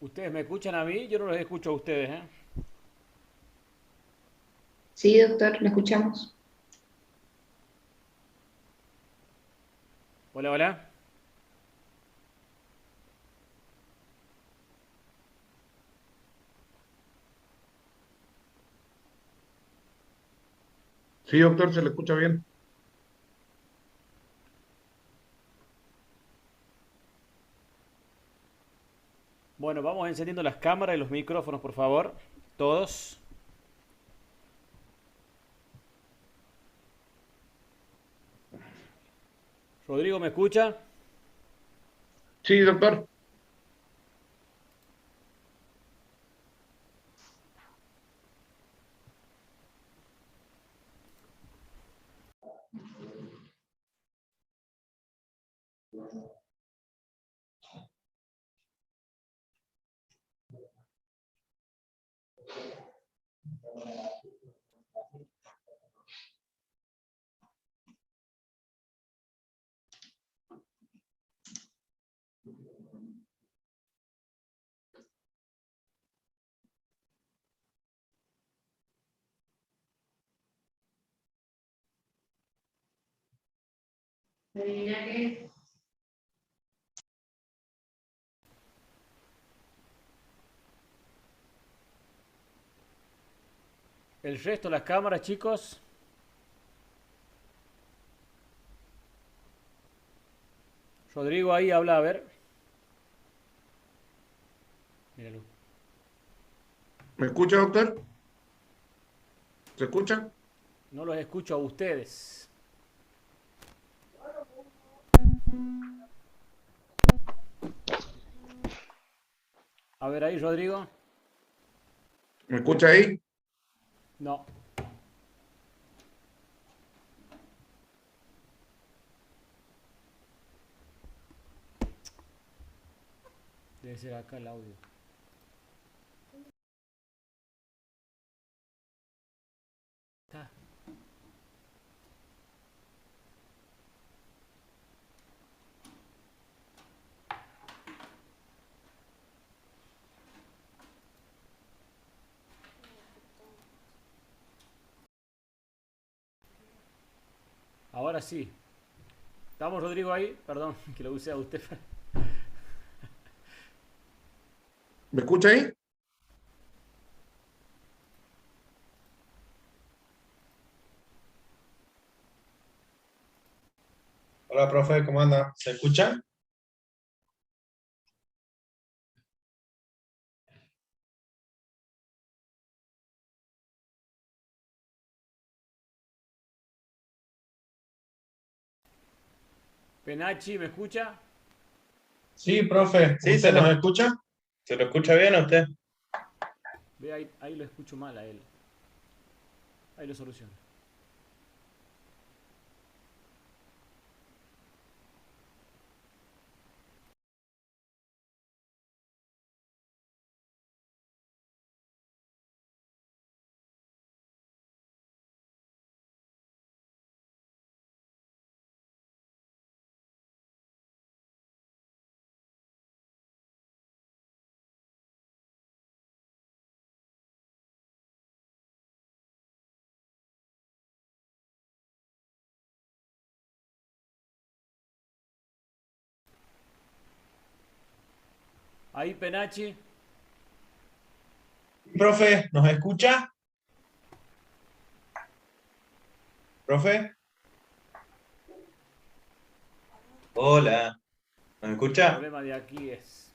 ¿Ustedes me escuchan a mí? Yo no los escucho a ustedes, ¿eh? Sí, doctor, lo escuchamos. Hola, hola. Sí, doctor, se le escucha bien. Bueno, vamos encendiendo las cámaras y los micrófonos, por favor. Todos. Rodrigo, ¿me escucha? Sí, doctor. El resto de las cámaras, chicos. Rodrigo ahí habla, a ver. Míralo. ¿Me escucha, doctor? ¿Se escucha? No los escucho a ustedes. A ver ahí, Rodrigo. ¿Me escucha ahí? No. Debe ser acá el audio. Está. Ahora sí. ¿Estamos, Rodrigo, ahí? Perdón, que lo use a usted. ¿Me escucha ahí? Hola, profe, ¿cómo anda? ¿Se escucha? Penachi, ¿me escucha? Sí, profe, Sí, ¿usted nos escucha? se lo escucha bien a usted. Ve ahí, ahí lo escucho mal a él. Ahí lo soluciono. Ahí, Penachi. Profe, ¿nos escucha? Profe, Hola, ¿me El escucha? problema de aquí es...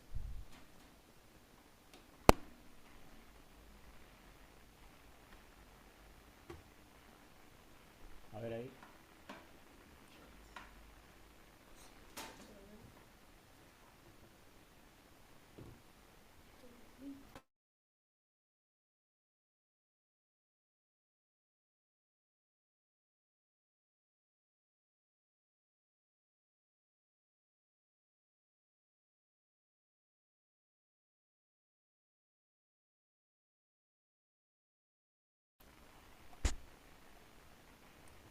A ver ahí.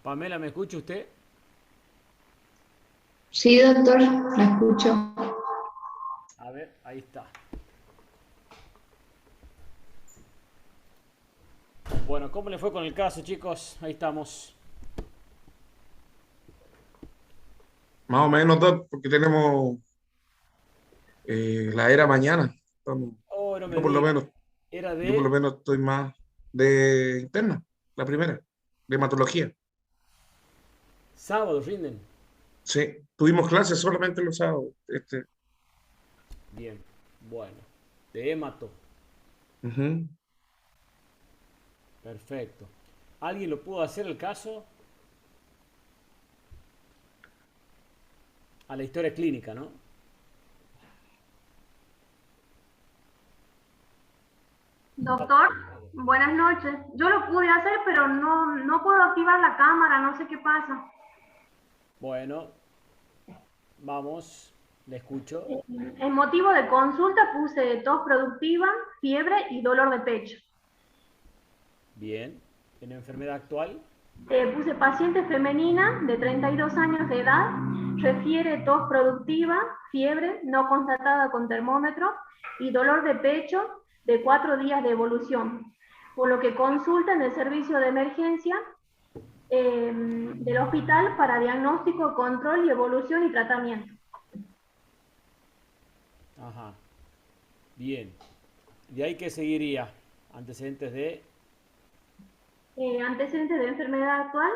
Pamela, ¿me escucha usted? Sí, doctor, lo escucho. A ver, ahí está. Bueno, ¿cómo le fue con el caso, chicos? Ahí estamos. Más o menos, doctor, porque tenemos la era mañana. Oh, no me Yo por lo diga. menos, Era yo por lo de menos estoy más de interna, la primera, de hematología. sábado, rinden. Sí, tuvimos clases solamente los sábados. Bien, bueno. De hemato. Ujú. Perfecto. ¿Alguien lo pudo hacer el caso? A la historia clínica, ¿no? Doctor, buenas noches. Yo lo pude hacer, pero no puedo activar la cámara, no sé qué pasa. Bueno, vamos. Le escucho. En motivo de consulta puse tos productiva, fiebre y dolor de pecho. Bien. ¿En enfermedad actual? Puse paciente femenina de 32 años de edad, refiere tos productiva, fiebre no constatada con termómetro y dolor de pecho de 4 días de evolución, por lo que consulta en el servicio de emergencia del hospital para diagnóstico, control y evolución y tratamiento. Ajá. Bien. ¿De ahí qué seguiría? Antecedentes de... Antecedentes de enfermedad actual.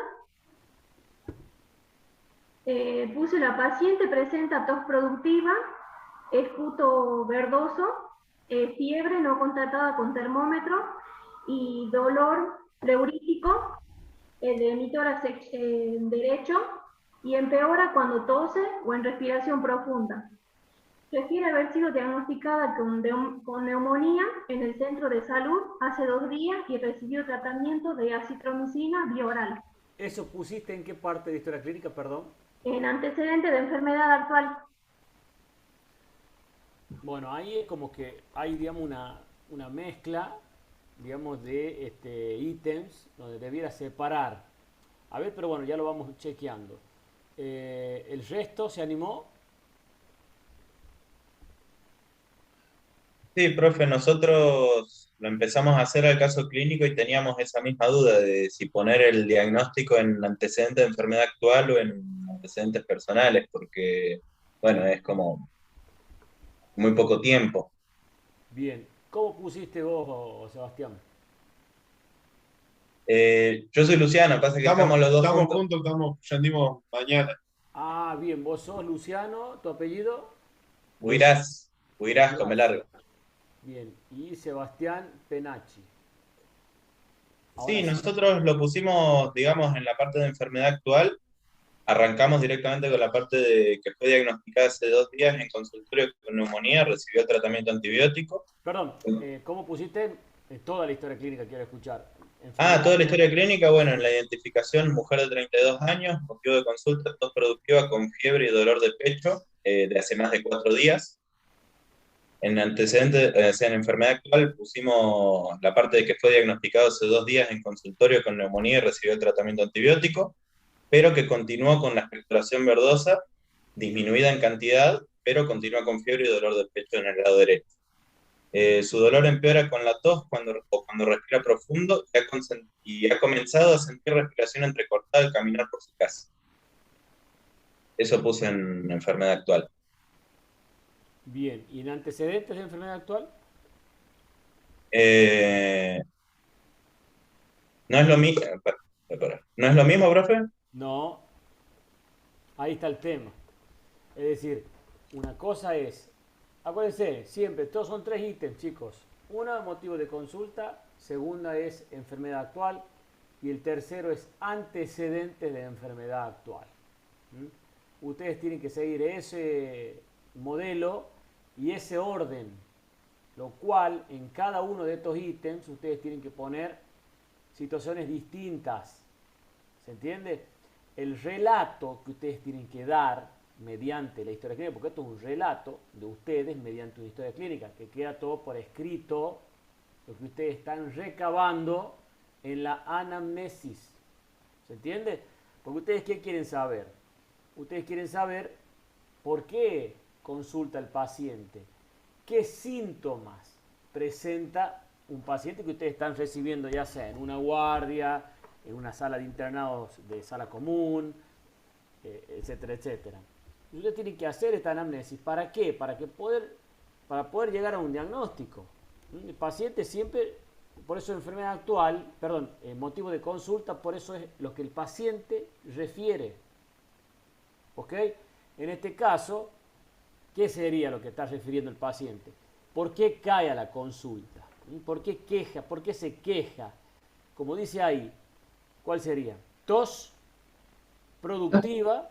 Puse la paciente presenta tos productiva, escuto verdoso, fiebre no constatada con termómetro y dolor pleurítico de hemitórax derecho y empeora cuando tose o en respiración profunda. Refiere haber sido diagnosticada con neumonía en el centro de salud hace 2 días y recibió tratamiento de acitromicina bioral. ¿Eso pusiste en qué parte de historia clínica, perdón? En antecedente de enfermedad actual. Bueno, ahí es como que hay, digamos, una mezcla, digamos, de ítems donde debiera separar. A ver, pero bueno, ya lo vamos chequeando. ¿El resto se animó? Sí, profe, nosotros lo empezamos a hacer al caso clínico y teníamos esa misma duda de si poner el diagnóstico en antecedentes de enfermedad actual o en antecedentes personales, porque, bueno, es como muy poco tiempo. Bien. ¿Cómo pusiste vos, Sebastián? Yo soy Luciano, pasa que estamos los dos Estamos juntos. juntos, rendimos mañana. Ah, bien. Vos sos Luciano, tu apellido. Huirás, Huirás, come Mirás. largo. Bien. Y Sebastián Penacci. Ahora Sí, sí. nosotros lo pusimos, digamos, en la parte de enfermedad actual. Arrancamos directamente con la parte de que fue diagnosticada hace 2 días en consultorio con neumonía, recibió tratamiento antibiótico. Perdón, ¿cómo pusiste toda la historia clínica? Quiero escuchar. Toda Enfermedad. la historia clínica, bueno, en la identificación, mujer de 32 años, motivo de consulta, tos productiva con fiebre y dolor de pecho de hace más de 4 días. En antecedentes, o sea, en enfermedad actual pusimos la parte de que fue diagnosticado hace 2 días en consultorio con neumonía y recibió tratamiento antibiótico, pero que continuó con la expectoración verdosa, disminuida en cantidad, pero continúa con fiebre y dolor de pecho en el lado derecho. Su dolor empeora con la tos cuando respira profundo y ha comenzado a sentir respiración entrecortada al caminar por su casa. Eso puse en enfermedad actual. Bien. ¿Y en antecedentes de enfermedad actual? Eh, no es lo mismo, no es lo mismo, profe. No. Ahí está el tema. Es decir, una cosa es, acuérdense, siempre, todos son 3 ítems, chicos. Una, motivo de consulta. Segunda es enfermedad actual. Y el tercero es antecedentes de enfermedad actual. Ustedes tienen que seguir ese modelo y ese orden, lo cual en cada uno de estos ítems ustedes tienen que poner situaciones distintas. ¿Se entiende? El relato que ustedes tienen que dar mediante la historia clínica, porque esto es un relato de ustedes mediante una historia clínica, que queda todo por escrito, lo que ustedes están recabando en la anamnesis. ¿Se entiende? Porque ustedes, ¿qué quieren saber? Ustedes quieren saber por qué consulta el paciente, qué síntomas presenta un paciente que ustedes están recibiendo ya sea en una guardia, en una sala de internados de sala común, etcétera, etcétera. Y ustedes tienen que hacer esta anamnesis. ¿Para qué? Para poder llegar a un diagnóstico. El paciente siempre, por eso enfermedad actual, perdón, motivo de consulta, por eso es lo que el paciente refiere. ¿Ok? En este caso, ¿qué sería lo que está refiriendo el paciente? ¿Por qué cae a la consulta? ¿Por qué queja? ¿Por qué se queja? Como dice ahí, ¿cuál sería? Tos productiva,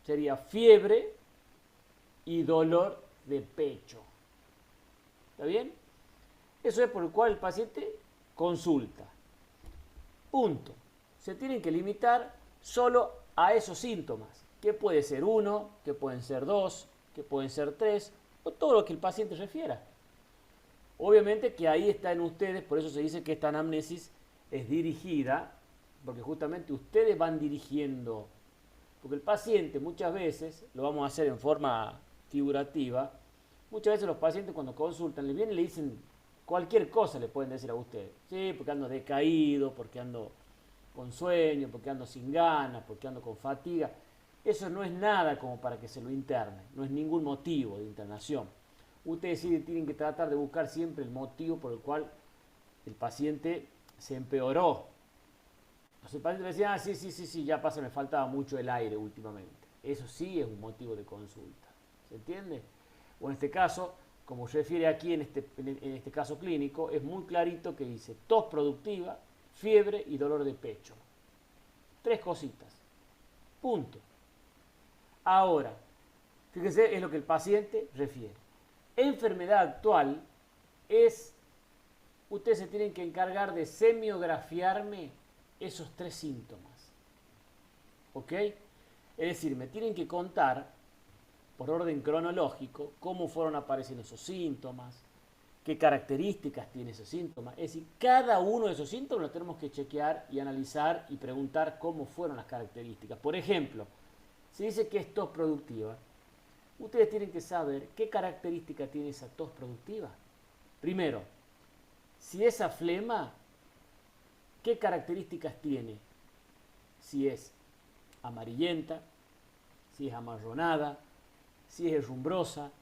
sería fiebre y dolor de pecho. ¿Está bien? Eso es por el cual el paciente consulta. Punto. Se tienen que limitar solo a esos síntomas. Que puede ser uno, que pueden ser dos, que pueden ser tres, o todo lo que el paciente refiera. Obviamente que ahí está en ustedes, por eso se dice que esta anamnesis es dirigida, porque justamente ustedes van dirigiendo, porque el paciente muchas veces, lo vamos a hacer en forma figurativa, muchas veces los pacientes cuando consultan, les vienen y le dicen cualquier cosa, le pueden decir a ustedes, sí, porque ando decaído, porque ando con sueño, porque ando sin ganas, porque ando con fatiga. Eso no es nada como para que se lo interne, no es ningún motivo de internación. Ustedes sí tienen que tratar de buscar siempre el motivo por el cual el paciente se empeoró. Entonces el paciente le decía, sí, ya pasa, me faltaba mucho el aire últimamente. Eso sí es un motivo de consulta. ¿Se entiende? O en este caso, como refiere aquí en este caso clínico, es muy clarito que dice tos productiva, fiebre y dolor de pecho. 3 cositas. Punto. Ahora, fíjense, es lo que el paciente refiere. Enfermedad actual es, ustedes se tienen que encargar de semiografiarme esos 3 síntomas. ¿Ok? Es decir, me tienen que contar, por orden cronológico, cómo fueron apareciendo esos síntomas, qué características tiene ese síntoma. Es decir, cada uno de esos síntomas lo tenemos que chequear y analizar y preguntar cómo fueron las características. Por ejemplo, si dice que es tos productiva, ustedes tienen que saber qué característica tiene esa tos productiva. Primero, si esa flema, ¿qué características tiene? Si es amarillenta, si es amarronada, si es herrumbrosa,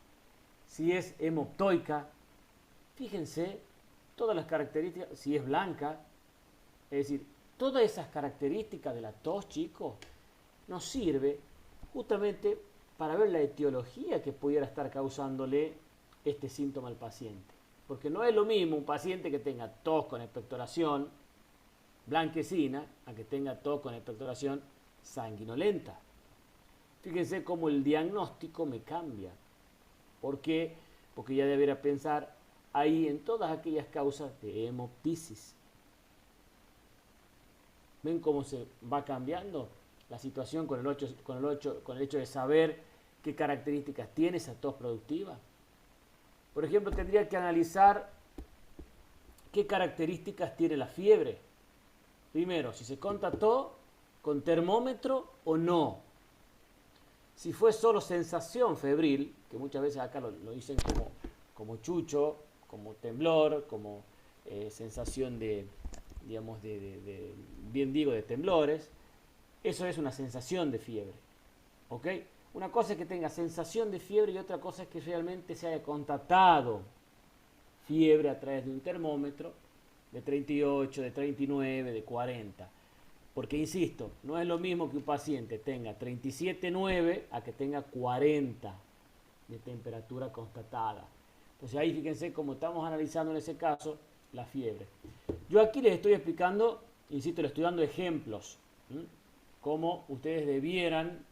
si es hemoptoica. Fíjense todas las características, si es blanca. Es decir, todas esas características de la tos, chicos, nos sirve justamente para ver la etiología que pudiera estar causándole este síntoma al paciente. Porque no es lo mismo un paciente que tenga tos con expectoración blanquecina a que tenga tos con expectoración sanguinolenta. Fíjense cómo el diagnóstico me cambia. ¿Por qué? Porque ya debería pensar ahí en todas aquellas causas de hemoptisis. ¿Ven cómo se va cambiando la situación con el hecho de saber qué características tiene esa tos productiva? Por ejemplo, tendría que analizar qué características tiene la fiebre. Primero, si se contató con termómetro o no. Si fue solo sensación febril, que muchas veces acá lo dicen como chucho, como temblor, como sensación de, digamos, bien digo, de temblores, eso es una sensación de fiebre. ¿Ok? Una cosa es que tenga sensación de fiebre y otra cosa es que realmente se haya constatado fiebre a través de un termómetro de 38, de 39, de 40. Porque, insisto, no es lo mismo que un paciente tenga 37,9 a que tenga 40 de temperatura constatada. Entonces ahí fíjense cómo estamos analizando en ese caso la fiebre. Yo aquí les estoy explicando, insisto, les estoy dando ejemplos, cómo ustedes debieran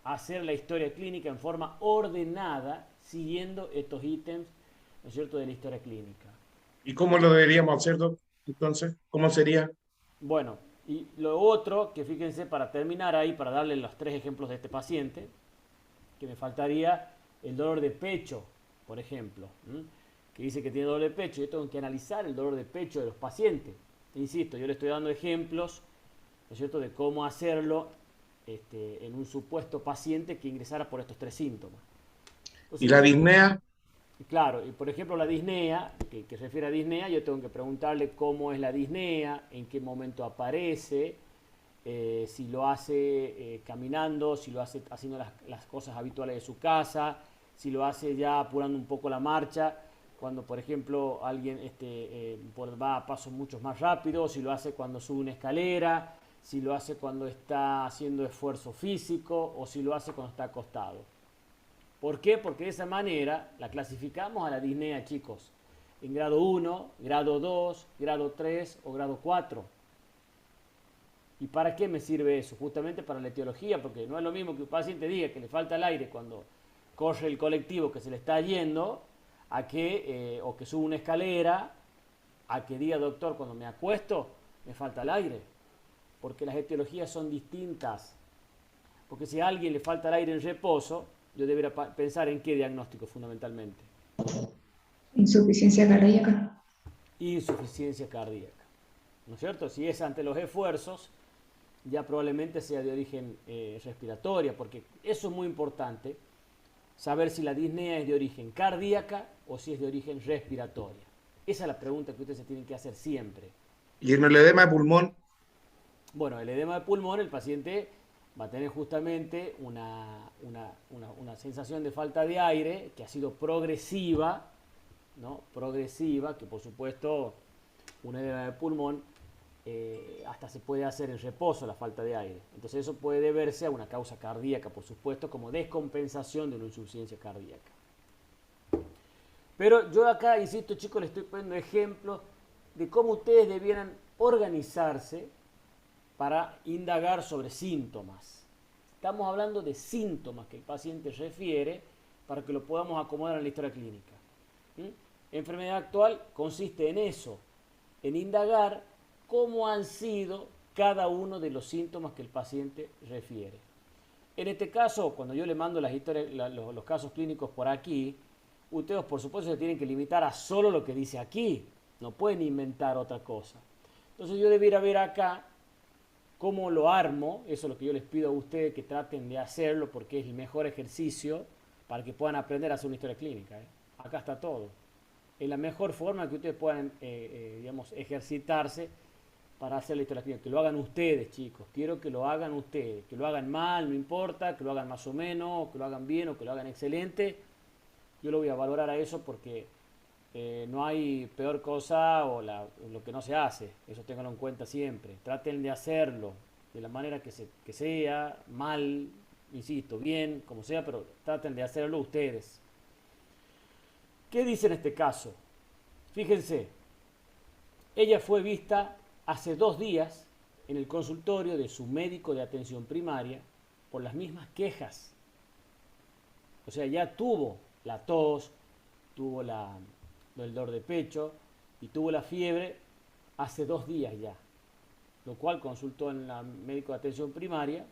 hacer la historia clínica en forma ordenada, siguiendo estos ítems, ¿no es cierto?, de la historia clínica. ¿Y cómo lo deberíamos hacer, Doc? Entonces, ¿cómo sería? Bueno, y lo otro, que fíjense, para terminar ahí, para darle los 3 ejemplos de este paciente, que me faltaría el dolor de pecho, por ejemplo, que dice que tiene dolor de pecho. Yo tengo que analizar el dolor de pecho de los pacientes. Insisto, yo le estoy dando ejemplos, ¿no es cierto?, de cómo hacerlo en un supuesto paciente que ingresara por estos 3 síntomas. Entonces, ¿Y la disnea? Claro, y por ejemplo la disnea, que se refiere a disnea, yo tengo que preguntarle cómo es la disnea, en qué momento aparece, si lo hace caminando, si lo hace haciendo las cosas habituales de su casa, si lo hace ya apurando un poco la marcha, cuando por ejemplo alguien va a pasos mucho más rápidos, si lo hace cuando sube una escalera, si lo hace cuando está haciendo esfuerzo físico o si lo hace cuando está acostado. ¿Por qué? Porque de esa manera la clasificamos a la disnea, chicos, en grado 1, grado 2, grado 3 o grado 4. ¿Y para qué me sirve eso? Justamente para la etiología, porque no es lo mismo que un paciente diga que le falta el aire cuando corre el colectivo que se le está yendo, o que sube una escalera, a que diga, doctor, cuando me acuesto me falta el aire. Porque las etiologías son distintas. Porque si a alguien le falta el aire en reposo, yo debería pensar en qué diagnóstico fundamentalmente. Insuficiencia cardíaca. Insuficiencia cardíaca. ¿No es cierto? Si es ante los esfuerzos, ya probablemente sea de origen respiratoria, porque eso es muy importante, saber si la disnea es de origen cardíaca o si es de origen respiratoria. Esa es la pregunta que ustedes se tienen que hacer siempre. Y en el edema de pulmón, Bueno, el edema de pulmón, el paciente va a tener justamente una sensación de falta de aire que ha sido progresiva, ¿no? Progresiva, que por supuesto un edema de pulmón hasta se puede hacer en reposo la falta de aire. Entonces eso puede deberse a una causa cardíaca, por supuesto, como descompensación de una insuficiencia cardíaca. Pero yo acá, insisto, chicos, les estoy poniendo ejemplos de cómo ustedes debieran organizarse para indagar sobre síntomas. Estamos hablando de síntomas que el paciente refiere para que lo podamos acomodar en la historia clínica. Enfermedad actual consiste en eso, en indagar cómo han sido cada uno de los síntomas que el paciente refiere. En este caso, cuando yo le mando las historias, los casos clínicos por aquí, ustedes por supuesto se tienen que limitar a solo lo que dice aquí, no pueden inventar otra cosa. Entonces yo debiera ver acá cómo lo armo, eso es lo que yo les pido a ustedes que traten de hacerlo porque es el mejor ejercicio para que puedan aprender a hacer una historia clínica. Acá está todo. Es la mejor forma que ustedes puedan, digamos, ejercitarse para hacer la historia clínica. Que lo hagan ustedes, chicos. Quiero que lo hagan ustedes. Que lo hagan mal, no importa, que lo hagan más o menos, que lo hagan bien o que lo hagan excelente. Yo lo voy a valorar a eso porque no hay peor cosa lo que no se hace. Eso ténganlo en cuenta siempre. Traten de hacerlo de la manera que sea, mal, insisto, bien, como sea, pero traten de hacerlo ustedes. ¿Qué dice en este caso? Fíjense, ella fue vista hace 2 días en el consultorio de su médico de atención primaria por las mismas quejas. O sea, ya tuvo la tos, tuvo el dolor de pecho y tuvo la fiebre hace 2 días ya, lo cual consultó en el médico de atención primaria,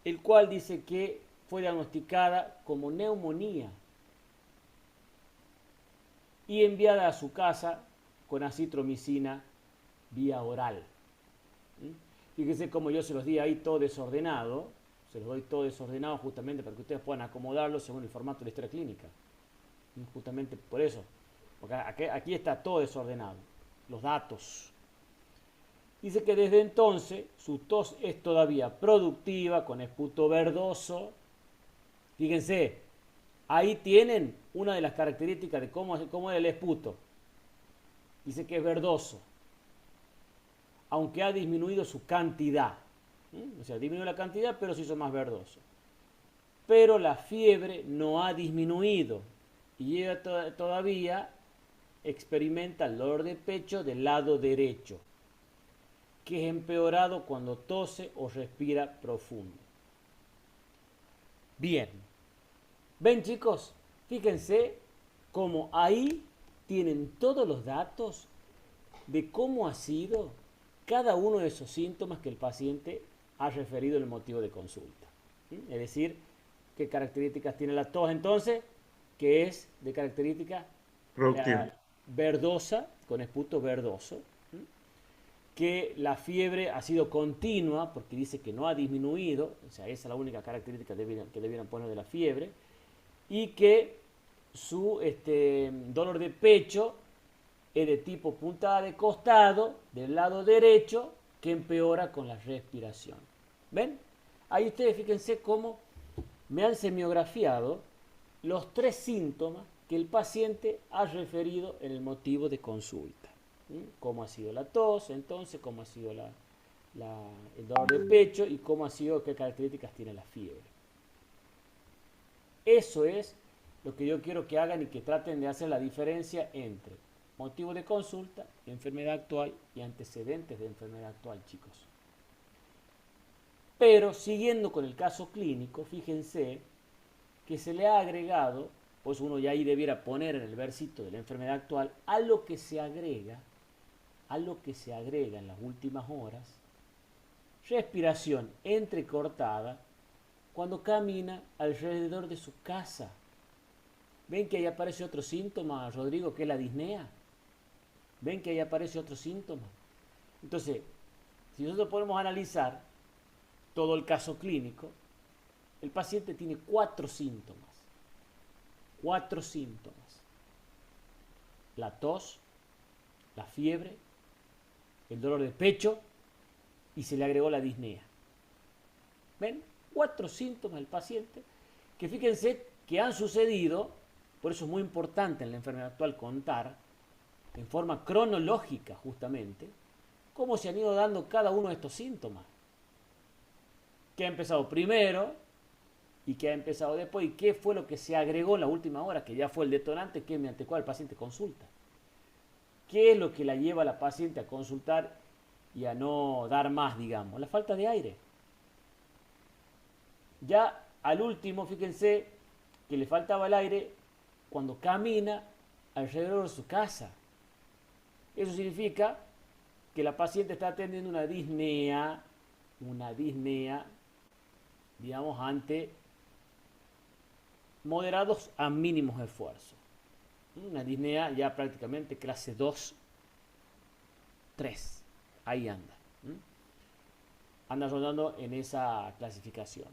el cual dice que fue diagnosticada como neumonía y enviada a su casa con acitromicina vía oral. Fíjense cómo yo se los di ahí todo desordenado, se los doy todo desordenado justamente para que ustedes puedan acomodarlo según el formato de la historia clínica. Justamente por eso, porque aquí está todo desordenado, los datos. Dice que desde entonces su tos es todavía productiva, con esputo verdoso. Fíjense, ahí tienen una de las características de cómo es el esputo. Dice que es verdoso, aunque ha disminuido su cantidad. O sea, disminuyó la cantidad, pero se hizo más verdoso. Pero la fiebre no ha disminuido y ella todavía experimenta el dolor de pecho del lado derecho, que es empeorado cuando tose o respira profundo. Bien. ¿Ven, chicos? Fíjense cómo ahí tienen todos los datos de cómo ha sido cada uno de esos síntomas que el paciente ha referido en el motivo de consulta. Es decir, qué características tiene la tos entonces, que es de característica verdosa, con esputo verdoso, que la fiebre ha sido continua, porque dice que no ha disminuido, o sea, esa es la única característica que debieran poner de la fiebre, y que su dolor de pecho es de tipo puntada de costado del lado derecho que empeora con la respiración. ¿Ven? Ahí ustedes fíjense cómo me han semiografiado los 3 síntomas que el paciente ha referido en el motivo de consulta. Cómo ha sido la tos, entonces, cómo ha sido el dolor de pecho y cómo ha sido, qué características tiene la fiebre. Eso es lo que yo quiero que hagan y que traten de hacer la diferencia entre motivo de consulta, enfermedad actual y antecedentes de enfermedad actual, chicos. Pero siguiendo con el caso clínico, fíjense que se le ha agregado, pues uno ya ahí debiera poner en el versito de la enfermedad actual, a lo que se agrega en las últimas horas, respiración entrecortada cuando camina alrededor de su casa. ¿Ven que ahí aparece otro síntoma, Rodrigo, que es la disnea? ¿Ven que ahí aparece otro síntoma? Entonces, si nosotros podemos analizar todo el caso clínico, el paciente tiene 4 síntomas. 4 síntomas. La tos, la fiebre, el dolor de pecho y se le agregó la disnea. ¿Ven? 4 síntomas del paciente que fíjense que han sucedido, por eso es muy importante en la enfermedad actual contar en forma cronológica justamente cómo se han ido dando cada uno de estos síntomas. ¿Qué ha empezado primero y qué ha empezado después? ¿Y qué fue lo que se agregó en la última hora, que ya fue el detonante, que mediante cual el paciente consulta? ¿Qué es lo que la lleva a la paciente a consultar y a no dar más, digamos? La falta de aire. Ya al último, fíjense que le faltaba el aire cuando camina alrededor de su casa. Eso significa que la paciente está teniendo una disnea, digamos, ante moderados a mínimos esfuerzos. Una disnea ya prácticamente clase 2, 3. Ahí anda. Anda rondando en esa clasificación.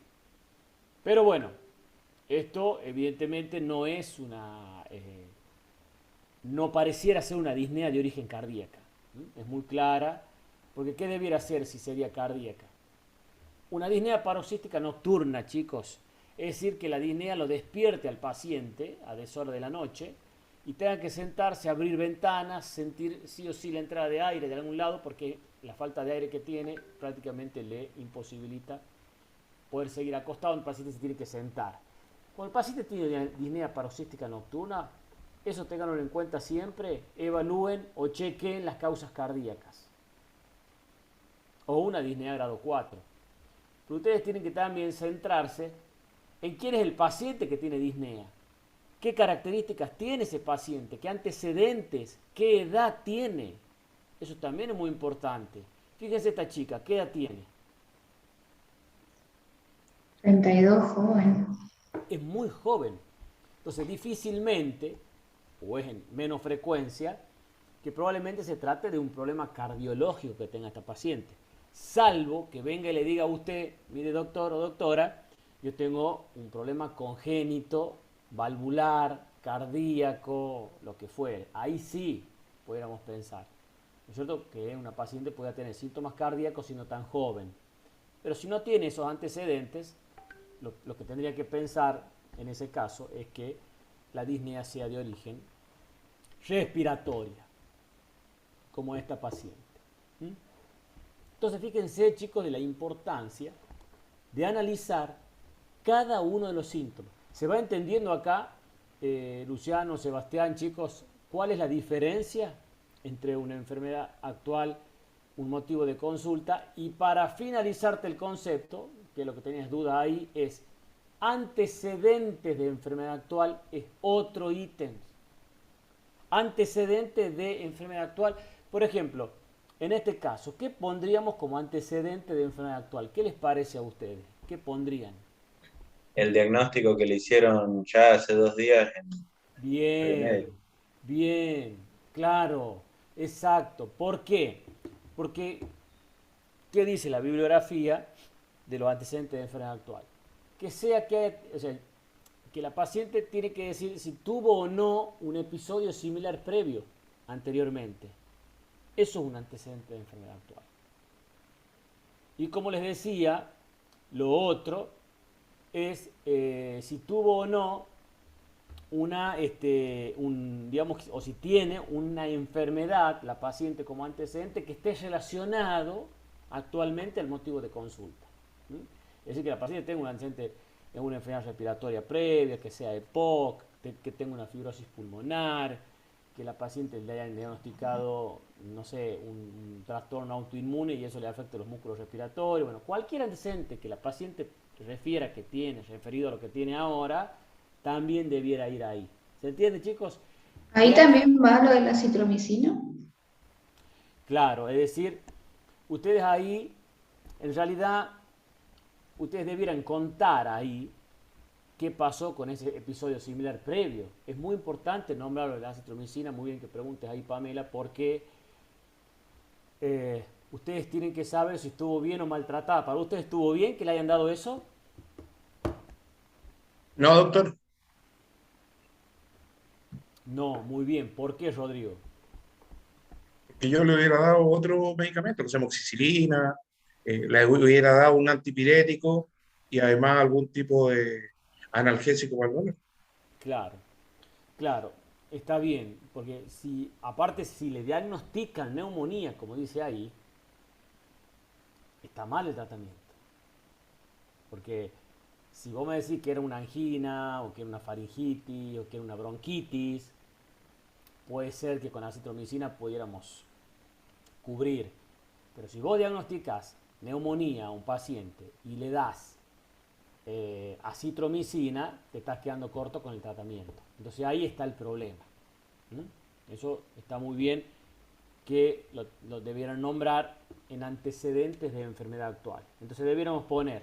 Pero bueno, esto evidentemente no es no pareciera ser una disnea de origen cardíaca. Es muy clara, porque ¿qué debiera ser si sería cardíaca? Una disnea paroxística nocturna, chicos. Es decir, que la disnea lo despierte al paciente a deshora de la noche y tenga que sentarse, abrir ventanas, sentir sí o sí la entrada de aire de algún lado, porque la falta de aire que tiene prácticamente le imposibilita poder seguir acostado. El paciente se tiene que sentar. Cuando el paciente tiene disnea paroxística nocturna, eso tenganlo en cuenta siempre, evalúen o chequen las causas cardíacas. O una disnea grado 4. Pero ustedes tienen que también centrarse en quién es el paciente que tiene disnea. ¿Qué características tiene ese paciente? ¿Qué antecedentes? ¿Qué edad tiene? Eso también es muy importante. Fíjense esta chica, ¿qué edad tiene? 32, joven. Es muy joven. Entonces difícilmente, o es en menos frecuencia, que probablemente se trate de un problema cardiológico que tenga esta paciente. Salvo que venga y le diga a usted, mire doctor o doctora, yo tengo un problema congénito, valvular, cardíaco, lo que fuere. Ahí sí pudiéramos pensar, ¿no es cierto?, que una paciente pueda tener síntomas cardíacos siendo tan joven. Pero si no tiene esos antecedentes, lo que tendría que pensar en ese caso es que la disnea sea de origen respiratoria, como esta paciente. Entonces fíjense, chicos, de la importancia de analizar cada uno de los síntomas. ¿Se va entendiendo acá, Luciano, Sebastián, chicos, cuál es la diferencia entre una enfermedad actual, un motivo de consulta? Y para finalizarte el concepto, que lo que tenías duda ahí, es antecedentes de enfermedad actual, es otro ítem. Antecedentes de enfermedad actual. Por ejemplo, en este caso, ¿qué pondríamos como antecedente de enfermedad actual? ¿Qué les parece a ustedes? ¿Qué pondrían? El diagnóstico que le hicieron ya hace 2 días en Bien, premedio. bien, claro, exacto. ¿Por qué? Porque, ¿qué dice la bibliografía de los antecedentes de enfermedad actual? Que sea que que la paciente tiene que decir si tuvo o no un episodio similar previo anteriormente. Eso es un antecedente de enfermedad actual. Y como les decía, lo otro es si tuvo o no digamos, o si tiene una enfermedad, la paciente como antecedente, que esté relacionado actualmente al motivo de consulta. ¿Mm? Es decir, que la paciente tenga un antecedente en una enfermedad respiratoria previa, que sea EPOC, que tenga una fibrosis pulmonar, que la paciente le hayan diagnosticado, no sé, un trastorno autoinmune y eso le afecte los músculos respiratorios. Bueno, cualquier antecedente que la paciente refiera que tiene, referido a lo que tiene ahora, también debiera ir ahí. ¿Se entiende, chicos? Ahí también va lo de la citromicina. Claro, es decir, ustedes ahí, en realidad, ustedes debieran contar ahí qué pasó con ese episodio similar previo. Es muy importante nombrarlo de la citromicina, muy bien que preguntes ahí, Pamela, porque ustedes tienen que saber si estuvo bien o maltratada. ¿Para ustedes estuvo bien que le hayan dado eso? No, doctor, No, muy bien. ¿Por qué, Rodrigo? que yo le hubiera dado otro medicamento, no sé, amoxicilina, le hubiera dado un antipirético y además algún tipo de analgésico para el dolor. Claro, claro, está bien, porque si, aparte, si le diagnostican neumonía, como dice ahí, está mal el tratamiento. Porque si vos me decís que era una angina, o que era una faringitis, o que era una bronquitis, puede ser que con acitromicina pudiéramos cubrir. Pero si vos diagnosticás neumonía a un paciente y le das acitromicina, te estás quedando corto con el tratamiento. Entonces ahí está el problema. ¿Mm? Eso está muy bien que lo debieran nombrar en antecedentes de enfermedad actual. Entonces debiéramos poner,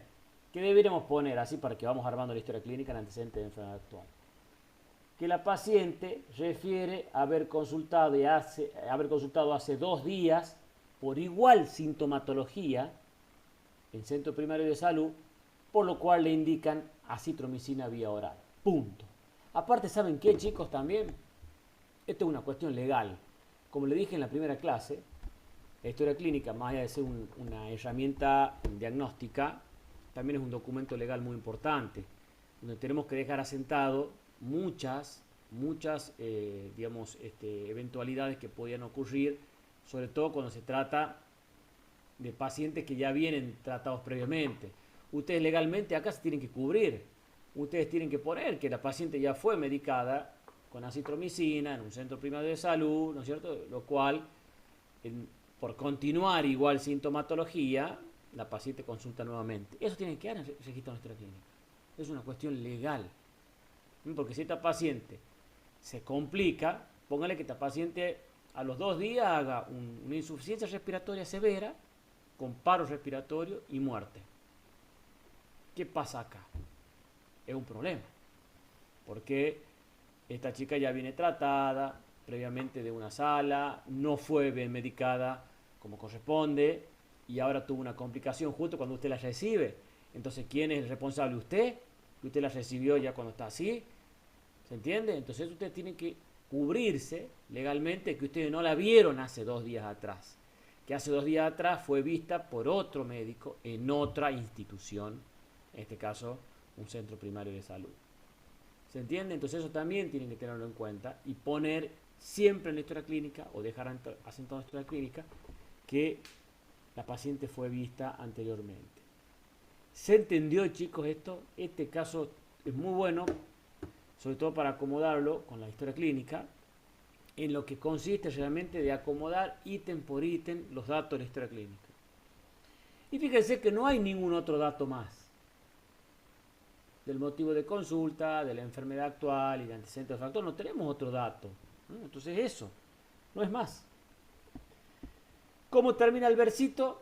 ¿qué debiéramos poner así para que vamos armando la historia clínica en antecedentes de enfermedad actual? Que la paciente refiere a haber consultado hace 2 días por igual sintomatología en centro primario de salud, por lo cual le indican acitromicina vía oral. Punto. Aparte, ¿saben qué, chicos? También, esto es una cuestión legal. Como le dije en la primera clase, la historia clínica, más allá de ser una herramienta diagnóstica, también es un documento legal muy importante, donde tenemos que dejar asentado muchas digamos, eventualidades que podían ocurrir, sobre todo cuando se trata de pacientes que ya vienen tratados previamente. Ustedes legalmente acá se tienen que cubrir. Ustedes tienen que poner que la paciente ya fue medicada con acitromicina en un centro primario de salud, ¿no es cierto? Lo cual, por continuar igual sintomatología, la paciente consulta nuevamente. Eso tiene que quedar en el registro de nuestra clínica. Es una cuestión legal. Porque si esta paciente se complica, póngale que esta paciente a los 2 días haga una insuficiencia respiratoria severa, con paro respiratorio y muerte. ¿Qué pasa acá? Es un problema. Porque esta chica ya viene tratada previamente de una sala, no fue bien medicada como corresponde y ahora tuvo una complicación justo cuando usted la recibe. Entonces, ¿quién es el responsable? ¿Usted? Que usted la recibió ya cuando está así. ¿Se entiende? Entonces ustedes tienen que cubrirse legalmente que ustedes no la vieron hace 2 días atrás. Que hace 2 días atrás fue vista por otro médico en otra institución, en este caso un centro primario de salud. ¿Se entiende? Entonces eso también tienen que tenerlo en cuenta y poner siempre en la historia clínica o dejar asentado en la historia clínica que la paciente fue vista anteriormente. ¿Se entendió, chicos, esto? Este caso es muy bueno, sobre todo para acomodarlo con la historia clínica, en lo que consiste realmente de acomodar ítem por ítem los datos de la historia clínica. Y fíjense que no hay ningún otro dato más del motivo de consulta, de la enfermedad actual y de antecedentes de factor. No tenemos otro dato. Entonces eso, no es más. ¿Cómo termina el versito?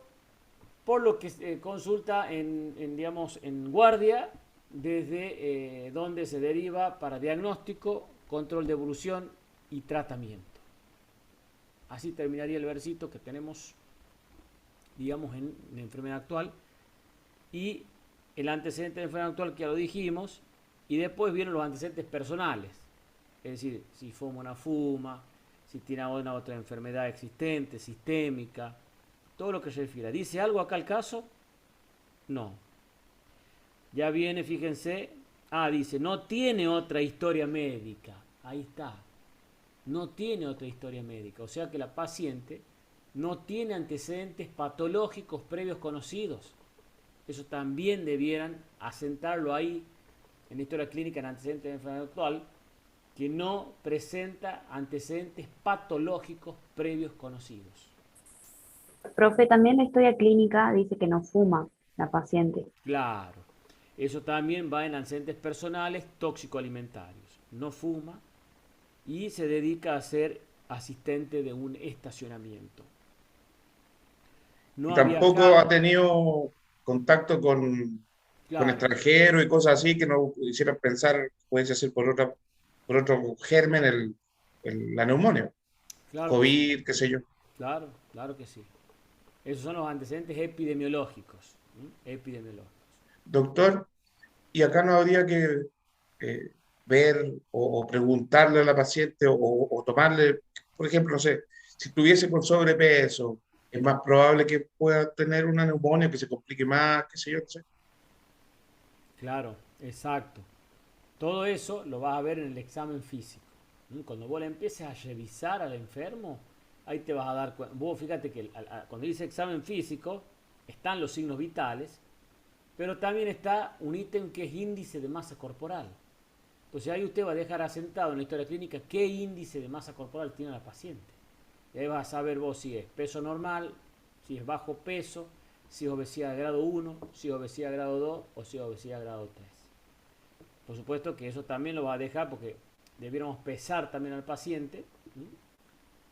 Por lo que consulta digamos, en guardia, desde donde se deriva para diagnóstico, control de evolución y tratamiento. Así terminaría el versito que tenemos, digamos, en la enfermedad actual. Y el antecedente de enfermedad actual, que ya lo dijimos, Y después vienen los antecedentes personales. Es decir, si fuma o no fuma, si tiene alguna otra enfermedad existente, sistémica, todo lo que se refiere. ¿Dice algo acá el caso? No. Ya viene, fíjense, dice, no tiene otra historia médica. Ahí está. No tiene otra historia médica. O sea que la paciente no tiene antecedentes patológicos previos conocidos. Eso también debieran asentarlo ahí en la historia clínica en antecedentes de enfermedad actual, que no presenta antecedentes patológicos previos conocidos. Profe, también la historia clínica dice que no fuma la paciente. Claro, eso también va en antecedentes personales tóxico-alimentarios. No fuma y se dedica a ser asistente de un estacionamiento. Y No ha tampoco viajado, ha tenido contacto con claro, extranjeros y cosas así que no hicieran pensar que puede ser por otro germen la neumonía, claro que sí, COVID, qué sé yo. claro, claro que sí. Esos son los antecedentes epidemiológicos, ¿m? Epidemiológicos. Doctor, y acá no habría que eh, ver o preguntarle a la paciente o tomarle, por ejemplo, no sé, si estuviese con sobrepeso, es más probable que pueda tener una neumonía, que se complique más, qué sé yo, no sé. Claro, exacto. Todo eso lo vas a ver en el examen físico. Cuando vos le empieces a revisar al enfermo, ahí te vas a dar cuenta. Vos fíjate que cuando dice examen físico, están los signos vitales, pero también está un ítem que es índice de masa corporal. Entonces ahí usted va a dejar asentado en la historia clínica qué índice de masa corporal tiene la paciente. Y ahí vas a saber vos si es peso normal, si es bajo peso, si es obesidad de grado 1, si es obesidad de grado 2 o si es obesidad de grado 3. Por supuesto que eso también lo va a dejar porque debiéramos pesar también al paciente, ¿sí?,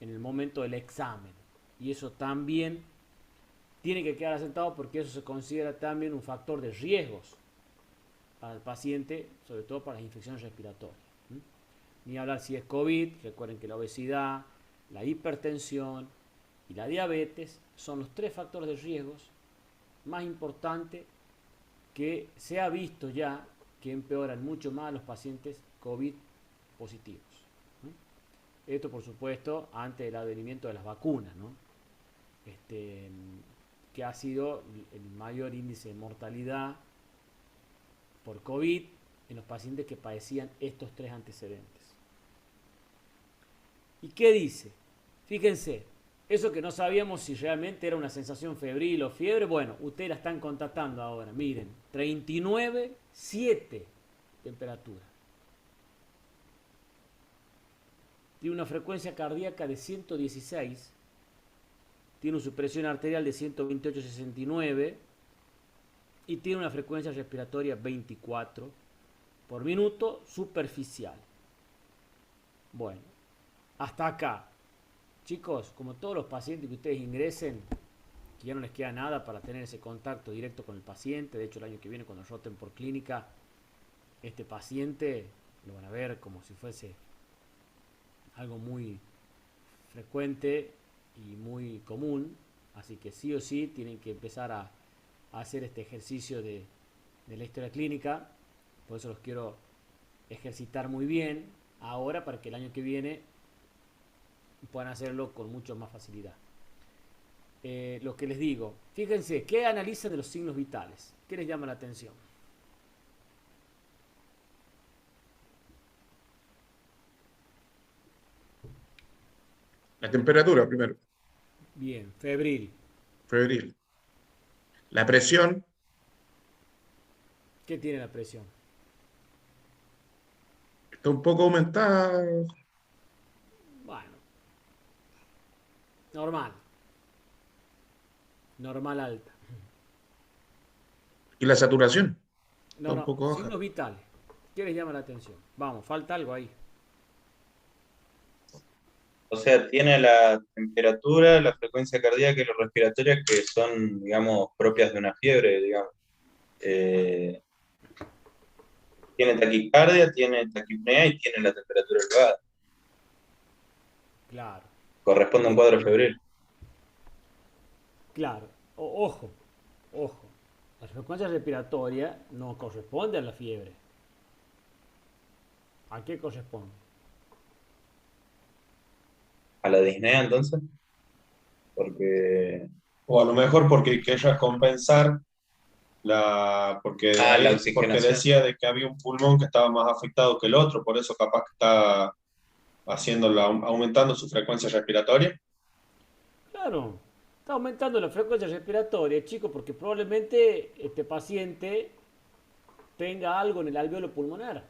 en el momento del examen. Y eso también tiene que quedar asentado porque eso se considera también un factor de riesgos para el paciente, sobre todo para las infecciones respiratorias. Ni hablar si es COVID, recuerden que la obesidad, la hipertensión y la diabetes son los 3 factores de riesgos más importantes que se ha visto ya que empeoran mucho más a los pacientes COVID positivos. Esto, por supuesto, antes del advenimiento de las vacunas, ¿no? Que ha sido el mayor índice de mortalidad por COVID en los pacientes que padecían estos 3 antecedentes. ¿Y qué dice? Fíjense, eso que no sabíamos si realmente era una sensación febril o fiebre, bueno, ustedes la están constatando ahora. Miren, 39,7 temperatura. Tiene una frecuencia cardíaca de 116. Tiene su presión arterial de 128,69. Y tiene una frecuencia respiratoria 24 por minuto superficial. Bueno, hasta acá. Chicos, como todos los pacientes que ustedes ingresen, que ya no les queda nada para tener ese contacto directo con el paciente. De hecho, el año que viene, cuando roten por clínica, este paciente lo van a ver como si fuese algo muy frecuente y muy común. Así que sí o sí tienen que empezar a hacer este ejercicio de la historia clínica. Por eso los quiero ejercitar muy bien ahora para que el año que viene puedan hacerlo con mucho más facilidad. Lo que les digo, fíjense, ¿qué analizan de los signos vitales? ¿Qué les llama la atención? La temperatura primero, Bien, febril. febril. La presión ¿Qué tiene la presión? está un poco aumentada. Bueno, normal. Normal alta. Y la saturación está No, un no, poco baja. signos vitales. ¿Qué les llama la atención? Vamos, falta algo ahí. O sea, tiene la temperatura, la frecuencia cardíaca y la respiratoria que son, digamos, propias de una fiebre, digamos. Eh, Tiene taquicardia, tiene taquipnea y tiene la temperatura elevada. Claro. Corresponde a un cuadro febril. Claro. Ojo, ojo. La frecuencia respiratoria no corresponde a la fiebre. ¿A qué corresponde? ¿A la disnea entonces? Porque... O a lo mejor porque querrá compensar porque Ah, la porque oxigenación. decía de que había un pulmón que estaba más afectado que el otro, por eso capaz que está aumentando su frecuencia respiratoria. Claro, está aumentando la frecuencia respiratoria, chicos, porque probablemente este paciente tenga algo en el alveolo pulmonar,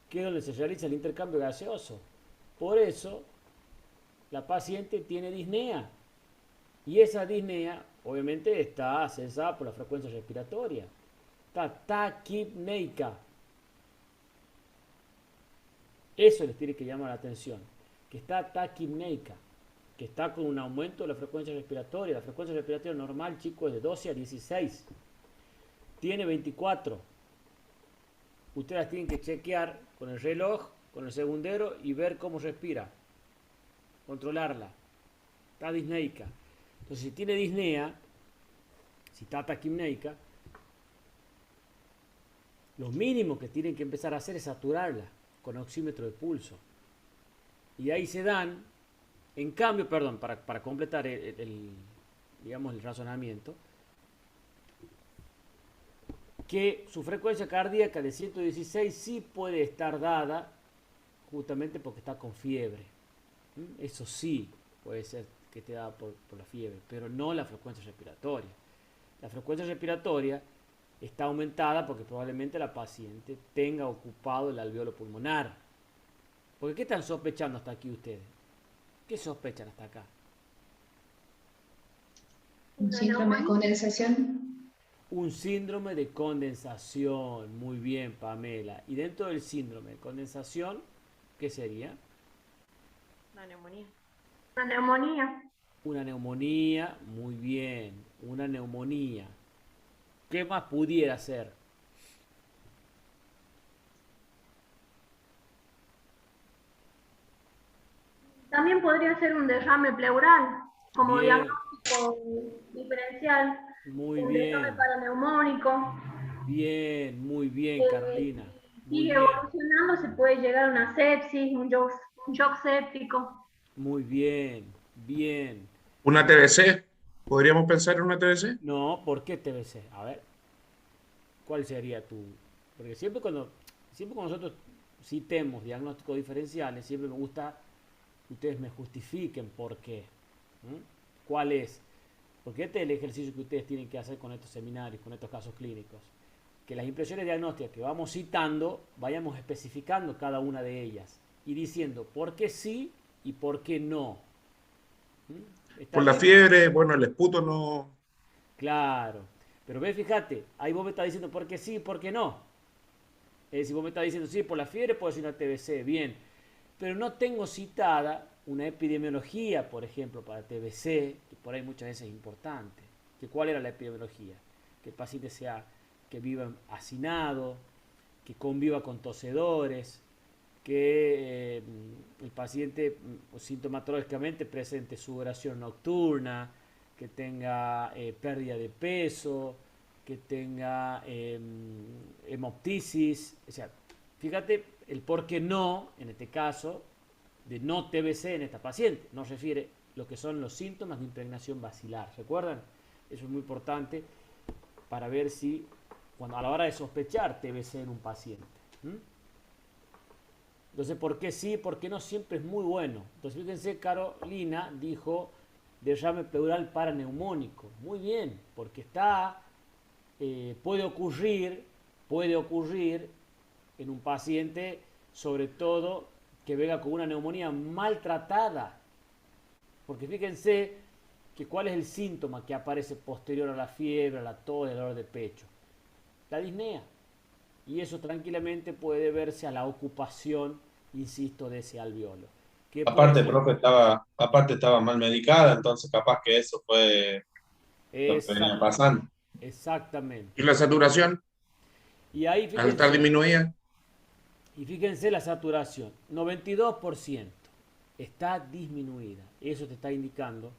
que es donde se realiza el intercambio gaseoso. Por eso, la paciente tiene disnea. Y esa disnea, obviamente, está cesada por la frecuencia respiratoria. Está taquipneica. Eso les tiene que llamar la atención. Que está taquipneica. Que está con un aumento de la frecuencia respiratoria. La frecuencia respiratoria normal, chicos, es de 12 a 16. Tiene 24. Ustedes tienen que chequear con el reloj, con el segundero y ver cómo respira. Controlarla. Está disneica. Entonces, si tiene disnea, si está taquipneica, lo mínimo que tienen que empezar a hacer es saturarla con oxímetro de pulso. Y ahí se dan, en cambio, perdón, para completar digamos, el razonamiento, que su frecuencia cardíaca de 116 sí puede estar dada justamente porque está con fiebre. Eso sí puede ser que esté dada por la fiebre, pero no la frecuencia respiratoria. La frecuencia respiratoria está aumentada porque probablemente la paciente tenga ocupado el alveolo pulmonar. Porque ¿qué están sospechando hasta aquí ustedes? ¿Qué sospechan hasta acá? Un síndrome de condensación. Un síndrome de condensación. Muy bien, Pamela. Y dentro del síndrome de condensación, ¿qué sería? La neumonía. La neumonía. Una neumonía. Muy bien. Una neumonía. ¿Qué más pudiera ser? También podría ser un derrame pleural, como Bien. diagnóstico diferencial, Muy un derrame bien. paraneumónico. Bien, muy bien, Carolina. Si Muy sigue bien. evolucionando, se puede llegar a una sepsis, un shock séptico. Muy bien. Bien. ¿Una TBC? ¿Podríamos pensar en una TBC? No, ¿por qué TBC? A ver, ¿cuál sería tu...? Porque siempre cuando nosotros citemos diagnósticos diferenciales, siempre me gusta que ustedes me justifiquen por qué. ¿Cuál es? Porque este es el ejercicio que ustedes tienen que hacer con estos seminarios, con estos casos clínicos. Que las impresiones diagnósticas que vamos citando, vayamos especificando cada una de ellas y diciendo por qué sí y por qué no. ¿Está Por la bien? fiebre, bueno, el esputo no. Claro. Pero ve, fíjate, ahí vos me estás diciendo por qué sí y por qué no. Si vos me estás diciendo sí, por la fiebre puedo decir una TBC, bien. Pero no tengo citada una epidemiología, por ejemplo, para TBC, que por ahí muchas veces es importante. ¿Cuál era la epidemiología? Que el paciente que viva hacinado, que conviva con tosedores, que el paciente sintomatológicamente presente sudoración nocturna, que tenga pérdida de peso, que tenga hemoptisis. O sea, fíjate el por qué no, en este caso, de no TBC en esta paciente. Nos refiere lo que son los síntomas de impregnación basilar. ¿Recuerdan? Eso es muy importante para ver si, a la hora de sospechar TBC en un paciente. Entonces, ¿por qué sí? ¿Por qué no? Siempre es muy bueno. Entonces, fíjense, Carolina dijo derrame pleural paraneumónico. Muy bien, porque puede ocurrir en un paciente, sobre todo, que venga con una neumonía maltratada. Porque fíjense que cuál es el síntoma que aparece posterior a la fiebre, a la tos, al dolor de pecho. La disnea. Y eso tranquilamente puede deberse a la ocupación, insisto, de ese alveolo. ¿Qué puede Aparte, ser? profe, estaba mal medicada, entonces capaz que eso fue lo que venía pasando. ¿Y Exactamente. la saturación? Y ahí Al estar fíjense, disminuida. la saturación, 92% está disminuida. Eso te está indicando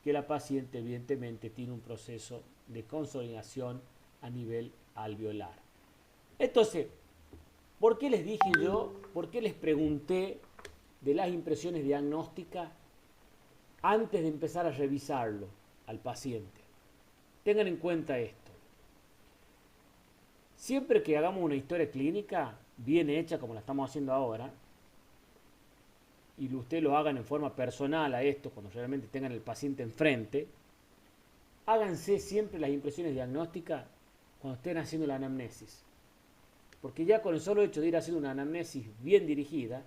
que la paciente evidentemente tiene un proceso de consolidación a nivel alveolar. Entonces, ¿Por qué les dije yo, por qué les pregunté de las impresiones diagnósticas antes de empezar a revisarlo al paciente? Tengan en cuenta esto. Siempre que hagamos una historia clínica bien hecha como la estamos haciendo ahora, y ustedes lo hagan en forma personal a esto, cuando realmente tengan el paciente enfrente, háganse siempre las impresiones diagnósticas cuando estén haciendo la anamnesis. Porque ya con el solo hecho de ir haciendo una anamnesis bien dirigida,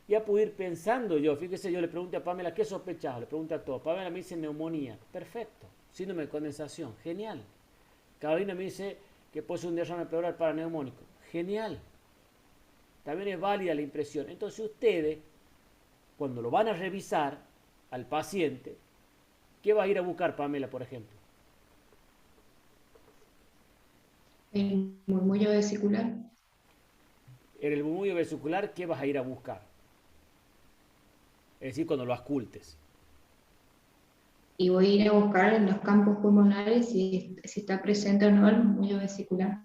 ya puedo ir pensando yo. Fíjese, yo le pregunté a Pamela, ¿qué sospechaba? Le pregunté a todos. Pamela me dice neumonía. Perfecto. Síndrome de condensación. Genial. Carolina me dice que puede ser un derrame pleural paraneumónico. Genial. También es válida la impresión. Entonces ustedes, cuando lo van a revisar al paciente, ¿qué va a ir a buscar, Pamela, por ejemplo? El murmullo vesicular. En el murmullo vesicular, ¿qué vas a ir a buscar? Es decir, cuando lo auscultes. Y voy a ir a buscar en los campos pulmonares si está presente o no el murmullo vesicular.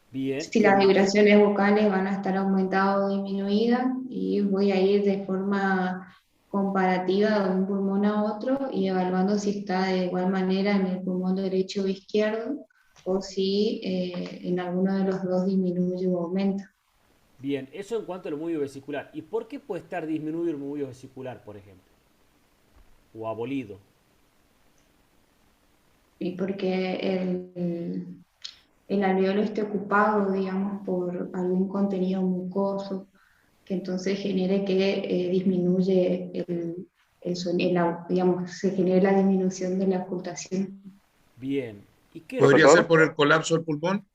Bien. Si las vibraciones vocales van a estar aumentadas o disminuidas, y voy a ir de forma comparativa de un pulmón a otro y evaluando si está de igual manera en el pulmón derecho o izquierdo, o si en alguno de los dos disminuye o aumenta. Bien, eso en cuanto al murmullo vesicular. ¿Y por qué puede estar disminuido el murmullo vesicular, por ejemplo? O abolido. Y porque el alveolo esté ocupado, digamos, por algún contenido mucoso, que entonces genere que disminuye digamos, se genere la disminución de la ocultación. Bien. ¿Y qué ¿Podría Profesor, ser por el colapso del pulmón?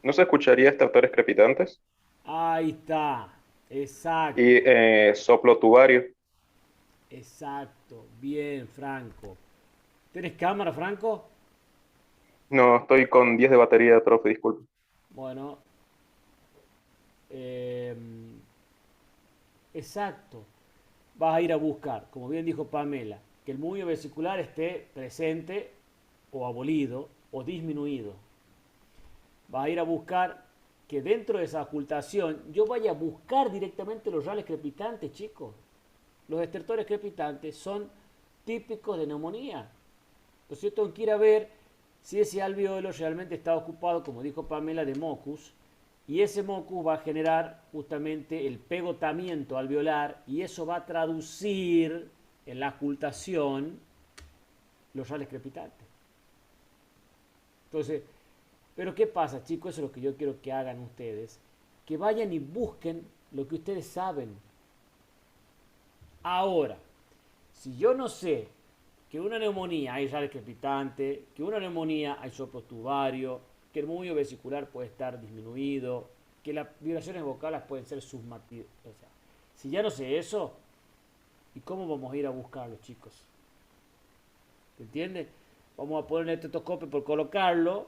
¿no se escucharía estertores crepitantes? Ahí está. Exacto. Y soplo tubario. Exacto. Bien, Franco. ¿Tienes cámara, Franco? No, estoy con 10 de batería, profe, disculpe. Bueno. Exacto. Vas a ir a buscar, como bien dijo Pamela, que el murmullo vesicular esté presente o abolido o disminuido. Vas a ir a buscar que dentro de esa ocultación yo vaya a buscar directamente los rales crepitantes, chicos. Los estertores crepitantes son típicos de neumonía. Entonces yo tengo que ir a ver si ese alveolo realmente está ocupado, como dijo Pamela, de mucus, y ese mucus va a generar justamente el pegotamiento alveolar, y eso va a traducir en la ocultación los rales crepitantes. Entonces, pero ¿qué pasa, chicos? Eso es lo que yo quiero que hagan ustedes. Que vayan y busquen lo que ustedes saben. Ahora, si yo no sé que una neumonía hay rales crepitantes, que una neumonía hay soplo tubario, que el murmullo vesicular puede estar disminuido, que las vibraciones vocales pueden ser submatidas. O sea, si ya no sé eso, ¿y cómo vamos a ir a buscarlo, chicos? ¿Se entiende? Vamos a poner el estetoscopio por colocarlo,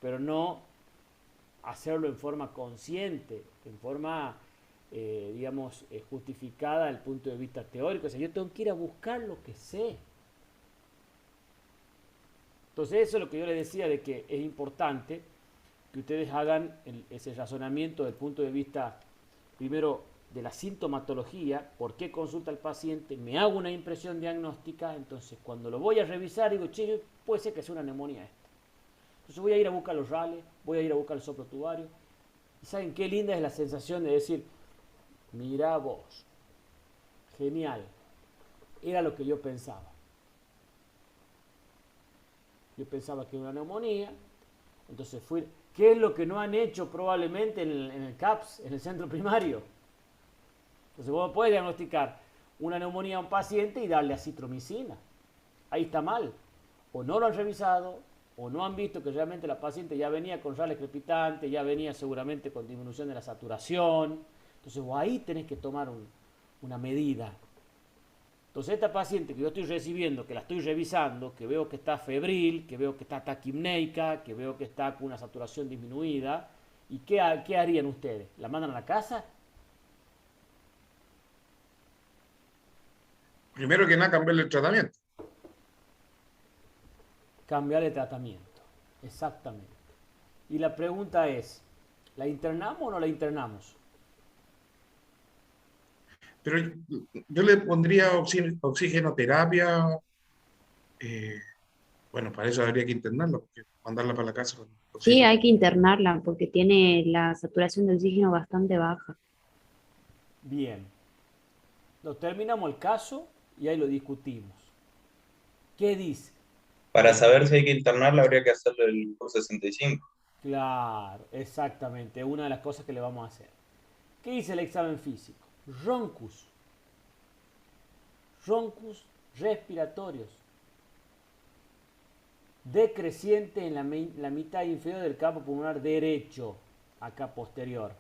pero no hacerlo en forma consciente, en forma, digamos, justificada desde el punto de vista teórico. O sea, yo tengo que ir a buscar lo que sé. Entonces eso es lo que yo les decía, de que es importante que ustedes hagan ese razonamiento desde el punto de vista, primero, de la sintomatología, por qué consulta al paciente, me hago una impresión diagnóstica, entonces cuando lo voy a revisar digo, che, puede ser que sea una neumonía esta. Entonces voy a ir a buscar los rales, voy a ir a buscar el soplo tubario, y ¿saben qué linda es la sensación de decir, mira vos, genial, era lo que yo pensaba? Yo pensaba que era una neumonía, entonces fui. ¿Qué es lo que no han hecho probablemente en el CAPS, en el centro primario? Entonces vos podés diagnosticar una neumonía a un paciente y darle acitromicina. Ahí está mal. O no lo han revisado, o no han visto que realmente la paciente ya venía con rales crepitantes, ya venía seguramente con disminución de la saturación. Entonces vos ahí tenés que tomar una medida. Entonces esta paciente que yo estoy recibiendo, que la estoy revisando, que veo que está febril, que veo que está taquimneica, que veo que está con una saturación disminuida, ¿y qué harían ustedes? ¿La mandan a la casa? Primero que nada, cambiarle el tratamiento. Cambiar el tratamiento, exactamente. Y la pregunta es, ¿La internamos o no la internamos? Pero yo le pondría oxigenoterapia. eh, bueno, para eso habría que internarla, porque mandarla para la casa con Sí, hay oxígeno. que internarla porque tiene la saturación de oxígeno bastante baja. Bien. Lo terminamos el caso y ahí lo discutimos. ¿Qué dice? Para saber si hay que internarla habría que hacerle el curso 65. Claro, exactamente. Una de las cosas que le vamos a hacer. ¿Qué dice el examen físico? Roncus. Roncus respiratorios. Decreciente en la mitad inferior del campo pulmonar derecho, acá posterior.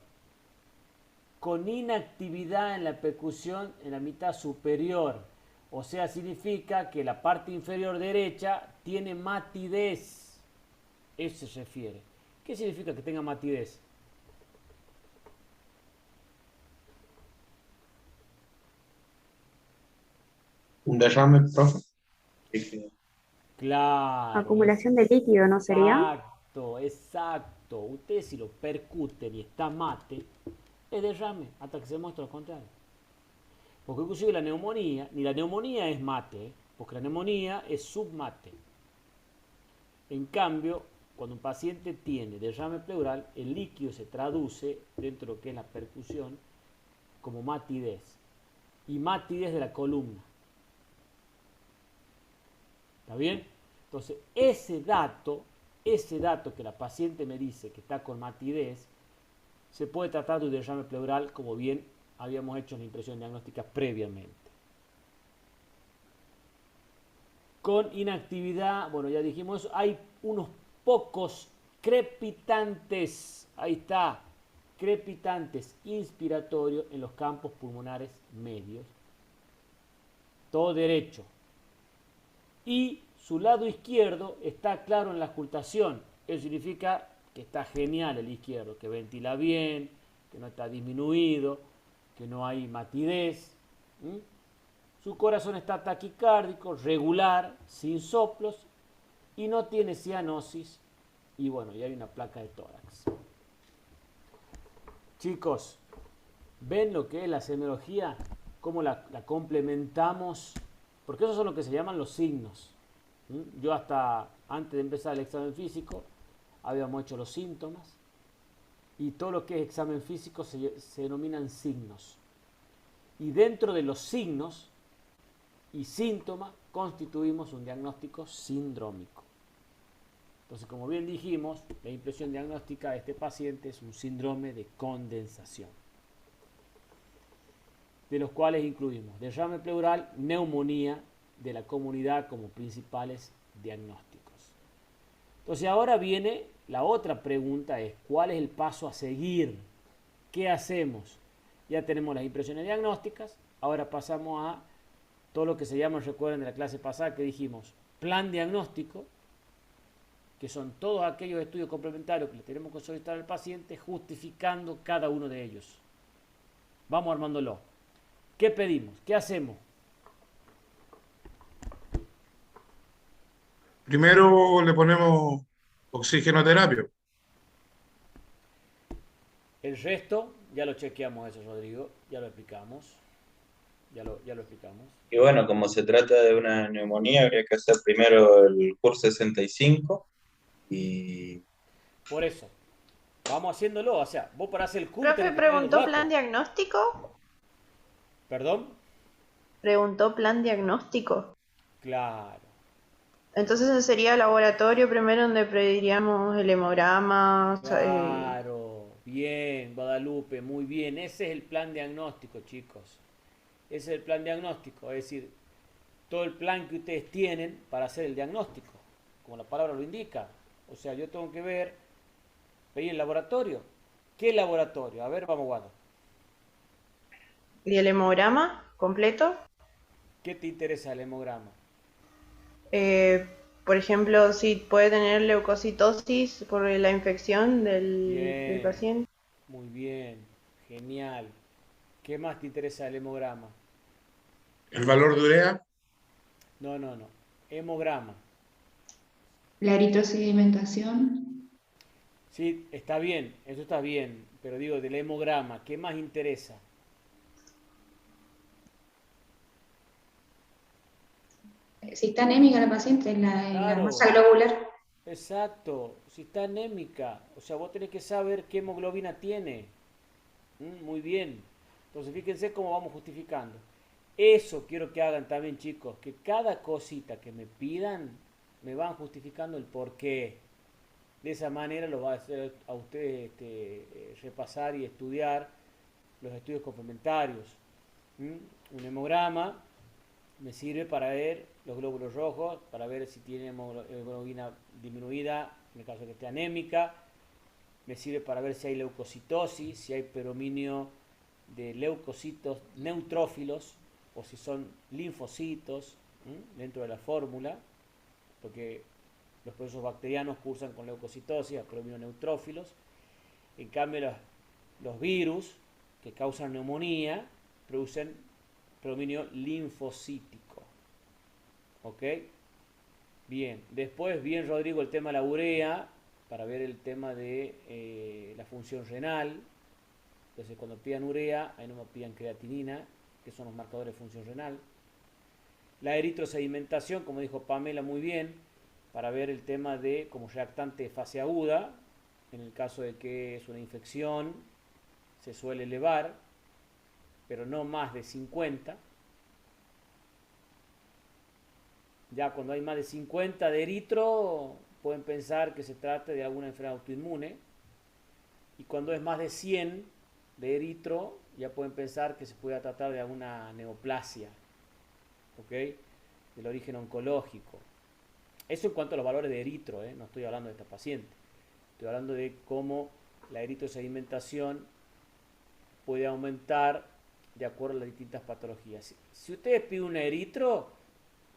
Con inactividad en la percusión en la mitad superior. O sea, significa que la parte inferior derecha tiene matidez. Eso se refiere. ¿Qué significa que tenga matidez? ¿Un derrame, profe? Claro, Acumulación de líquido, ¿no sería? exacto, exacto. Ustedes si lo percuten y está mate, es derrame, hasta que se muestre lo contrario. Porque inclusive la neumonía, ni la neumonía es mate, porque la neumonía es submate. En cambio, cuando un paciente tiene derrame pleural, el líquido se traduce dentro de lo que es la percusión como matidez. Y matidez de la columna. ¿Está bien? Entonces, ese dato que la paciente me dice que está con matidez, se puede tratar de un derrame pleural como bien habíamos hecho en la impresión diagnóstica previamente. Con inactividad, bueno, ya dijimos eso, hay unos pocos crepitantes, ahí está, crepitantes inspiratorios en los campos pulmonares medios, todo derecho. Y su lado izquierdo está claro en la auscultación, eso significa que está genial el izquierdo, que ventila bien, que no está disminuido, que no hay matidez. Su corazón está taquicárdico, regular, sin soplos y no tiene cianosis. Y bueno, y hay una placa de tórax. Chicos, ¿ven lo que es la semiología? ¿Cómo la complementamos? Porque esos son lo que se llaman los signos. Yo hasta antes de empezar el examen físico habíamos hecho los síntomas y todo lo que es examen físico se denominan signos. Y dentro de los signos y síntomas constituimos un diagnóstico sindrómico. Entonces, como bien dijimos, la impresión diagnóstica de este paciente es un síndrome de condensación, de los cuales incluimos derrame pleural, neumonía de la comunidad como principales diagnósticos. Entonces, ahora viene la otra pregunta, es ¿cuál es el paso a seguir? ¿Qué hacemos? Ya tenemos las impresiones diagnósticas, ahora pasamos a todo lo que se llama, recuerden de la clase pasada que dijimos, plan diagnóstico, que son todos aquellos estudios complementarios que le tenemos que solicitar al paciente justificando cada uno de ellos. Vamos armándolo. ¿Qué pedimos? ¿Qué hacemos? Primero le ponemos oxigenoterapia. El resto, ya lo chequeamos eso, Rodrigo, ya lo explicamos. Ya lo explicamos. Y bueno, como se trata de una neumonía, habría que hacer primero el curso 65 y Por eso, vamos haciéndolo. O sea, vos para hacer el curso Profe, tenés que tener los ¿preguntó datos. plan diagnóstico? ¿Perdón? Preguntó plan diagnóstico. Claro. Entonces ese sería laboratorio primero donde pediríamos el hemograma. Claro. Bien, Guadalupe, muy bien. Ese es el plan diagnóstico, chicos. Ese es el plan diagnóstico. Es decir, todo el plan que ustedes tienen para hacer el diagnóstico, como la palabra lo indica. O sea, yo tengo que ver, pedir el laboratorio. ¿Qué laboratorio? A ver, vamos, Guado. ¿Y el hemograma completo? ¿Qué te interesa el hemograma? Por ejemplo, si puede tener leucocitosis por la infección del Bien, paciente. muy bien, genial. ¿Qué más te interesa el hemograma? El valor de urea, No, no, no. Hemograma. La eritrosedimentación. Sí, está bien, eso está bien, pero digo, del hemograma, ¿qué más interesa? Si está anémica la paciente, la masa Claro, globular. exacto, si está anémica, o sea, vos tenés que saber qué hemoglobina tiene. Muy bien. Entonces, fíjense cómo vamos justificando. Eso quiero que hagan también, chicos, que cada cosita que me pidan, me van justificando el por qué. De esa manera lo va a hacer a ustedes repasar y estudiar los estudios complementarios. Un hemograma me sirve para ver los glóbulos rojos, para ver si tiene hemoglobina disminuida, en el caso de que esté anémica. Me sirve para ver si hay leucocitosis, si hay predominio de leucocitos neutrófilos o si son linfocitos dentro de la fórmula, porque los procesos bacterianos cursan con leucocitosis, a predominio neutrófilos. En cambio, los virus que causan neumonía producen predominio linfocítico. ¿Ok? Bien. Después, bien, Rodrigo, el tema de la urea, para ver el tema de la función renal. Entonces, cuando pidan urea, ahí no me pidan creatinina, que son los marcadores de función renal. La eritrosedimentación, como dijo Pamela muy bien, para ver el tema de como reactante de fase aguda. En el caso de que es una infección, se suele elevar, pero no más de 50. Ya cuando hay más de 50 de eritro, pueden pensar que se trata de alguna enfermedad autoinmune. Y cuando es más de 100 de eritro, ya pueden pensar que se puede tratar de alguna neoplasia, ¿ok? Del origen oncológico. Eso en cuanto a los valores de eritro, no estoy hablando de esta paciente. Estoy hablando de cómo la eritrosedimentación puede aumentar de acuerdo a las distintas patologías. Si ustedes piden una eritro,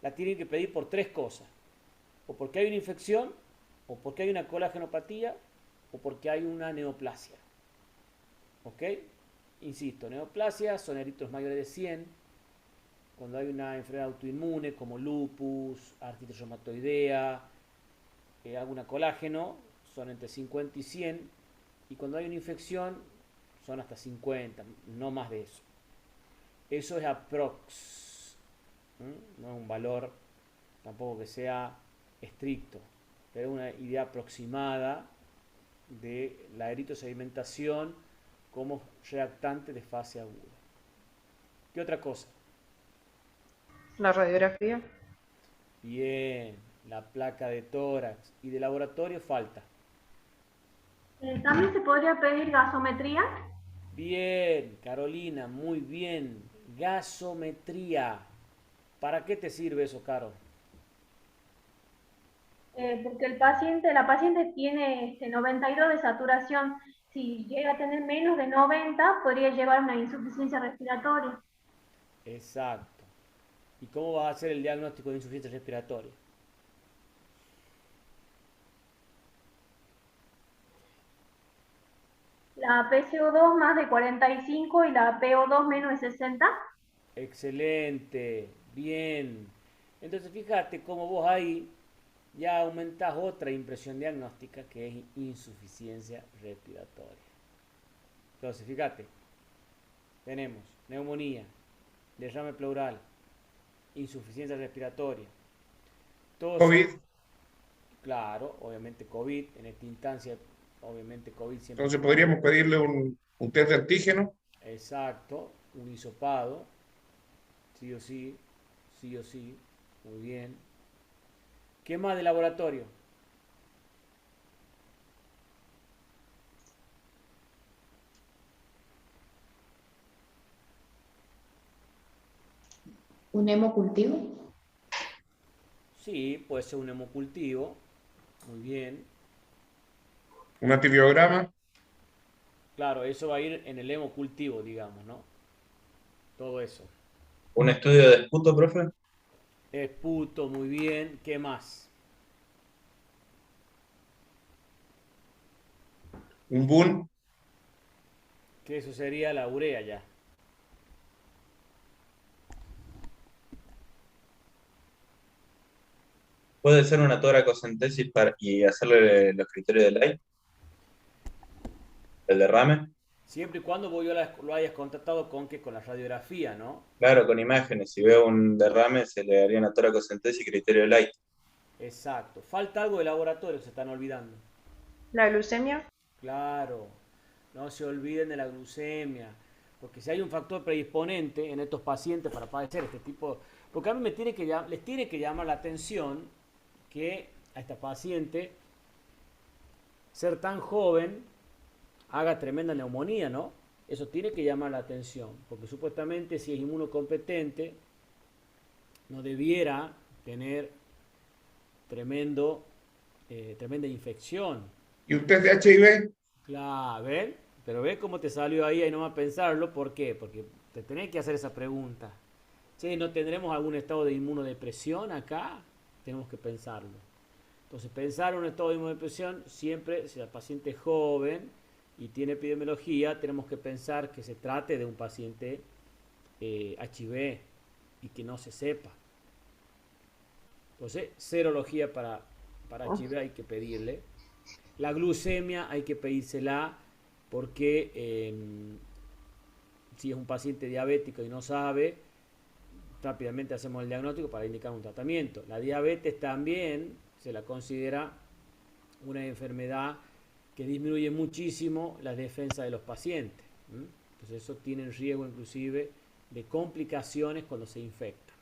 la tienen que pedir por tres cosas. O porque hay una infección, o porque hay una colágenopatía, o porque hay una neoplasia. ¿Ok? Insisto, neoplasias son eritros mayores de 100. Cuando hay una enfermedad autoinmune como lupus, artritis reumatoidea, alguna colágeno, son entre 50 y 100. Y cuando hay una infección, son hasta 50, no más de eso. Eso es aprox. No es un valor tampoco que sea estricto, pero es una idea aproximada de la eritrosedimentación como reactante de fase aguda. ¿Qué otra cosa? La radiografía. Bien, la placa de tórax. Y de laboratorio falta. También se podría pedir gasometría. Bien, Carolina, muy bien. Gasometría. ¿Para qué te sirve eso, Caro? Porque la paciente tiene 92 de saturación. Si llega a tener menos de 90, podría llevar a una insuficiencia respiratoria. Exacto. ¿Y cómo vas a hacer el diagnóstico de insuficiencia respiratoria? La PCO2 más de 45 y la PO2 menos de 60. Excelente, bien. Entonces fíjate cómo vos ahí ya aumentás otra impresión diagnóstica que es insuficiencia respiratoria. Entonces fíjate, tenemos neumonía, derrame pleural, insuficiencia respiratoria. Todos son, COVID. claro, obviamente COVID, en esta instancia, obviamente COVID siempre Entonces es podríamos pedirle un test de antígeno. exacto, un hisopado, sí, sí o sí, muy bien. ¿Qué más de laboratorio? Un hemocultivo. Sí, puede ser un hemocultivo, muy bien. Un antibiograma. Claro, eso va a ir en el hemocultivo, digamos, ¿no? Todo eso. ¿Un estudio de esputo, profe? Esputo, muy bien. ¿Qué más? Un BUN. Que eso sería la urea ya. ¿Puede ser una toracocentesis y hacerle los criterios de Light? el derrame. Siempre y cuando vos lo hayas contactado con que con la radiografía, ¿no? Claro, con imágenes. Si veo un derrame, se le haría una toracocentesis y criterio light. Exacto. Falta algo de laboratorio, se están olvidando. La glucemia. Claro, no se olviden de la glucemia, porque si hay un factor predisponente en estos pacientes para padecer este tipo, porque a mí les tiene que llamar la atención que a esta paciente ser tan joven haga tremenda neumonía, ¿no? Eso tiene que llamar la atención, porque supuestamente si es inmunocompetente no debiera tener tremenda infección. ¿Y usted de HIV? Claro, ¿ven? Pero ve cómo te salió ahí no más pensarlo. ¿Por qué? Porque te tenés que hacer esa pregunta. Che, ¿no tendremos algún estado de inmunodepresión acá? Tenemos que pensarlo. Entonces, pensar en un estado de inmunodepresión, siempre, si el paciente es joven y tiene epidemiología, tenemos que pensar que se trate de un paciente HIV y que no se sepa. Entonces, serología para HIV hay que pedirle. La glucemia hay que pedírsela porque si es un paciente diabético y no sabe, rápidamente hacemos el diagnóstico para indicar un tratamiento. La diabetes también se la considera una enfermedad que disminuye muchísimo la defensa de los pacientes. Entonces eso tiene riesgo inclusive de complicaciones cuando se infecta.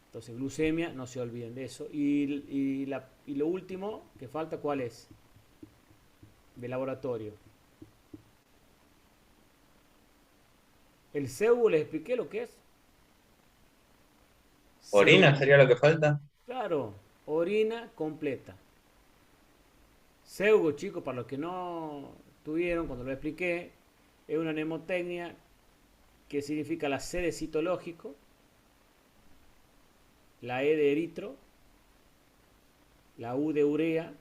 Entonces glucemia, no se olviden de eso. Y lo último que falta, ¿cuál es? De laboratorio. El SEU, les expliqué lo que es. ¿Orina sería lo que falta? Claro, orina completa. SEUGO, chicos, para los que no tuvieron, cuando lo expliqué, es una mnemotecnia que significa la C de citológico, la E de eritro, la U de urea,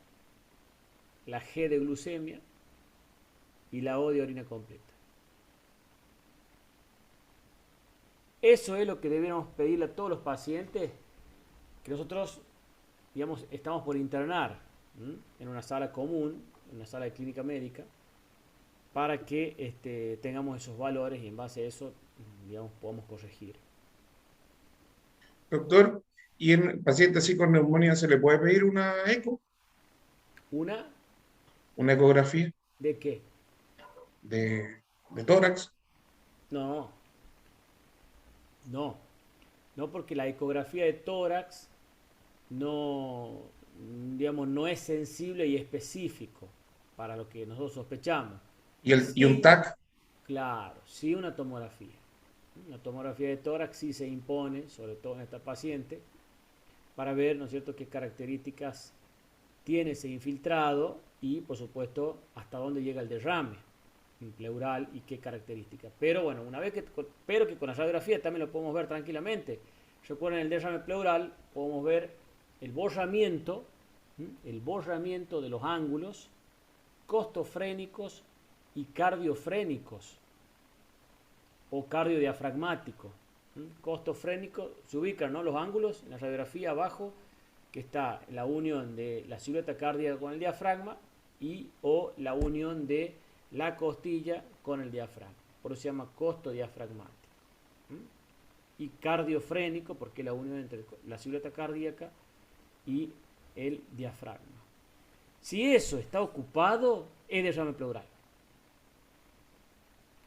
la G de glucemia y la O de orina completa. Eso es lo que debiéramos pedirle a todos los pacientes que nosotros, digamos, estamos por internar en una sala común, en una sala de clínica médica, para que tengamos esos valores y en base a eso, digamos, podamos corregir. Doctor, ¿y en pacientes así con neumonía se le puede pedir una eco? ¿Una? ¿Una ecografía ¿De qué? de tórax? No, no, porque la ecografía de tórax no, digamos, no es sensible y específico para lo que nosotros sospechamos. ¿Y un TAC? Claro, sí una tomografía. Una tomografía de tórax sí se impone, sobre todo en esta paciente, para ver, ¿no es cierto?, qué características tiene ese infiltrado y, por supuesto, hasta dónde llega el derrame pleural y qué características. Pero bueno, pero que con la radiografía también lo podemos ver tranquilamente. Recuerden, el derrame pleural podemos ver el borramiento de los ángulos costofrénicos y cardiofrénicos o cardiodiafragmáticos. Costofrénico, se ubican, ¿no?, los ángulos en la radiografía abajo, que está la unión de la silueta cardíaca con el diafragma o la unión de la costilla con el diafragma. Por eso se llama costodiafragmático. Y cardiofrénico, porque es la unión entre la silueta cardíaca y el diafragma. Si eso está ocupado, es derrame pleural.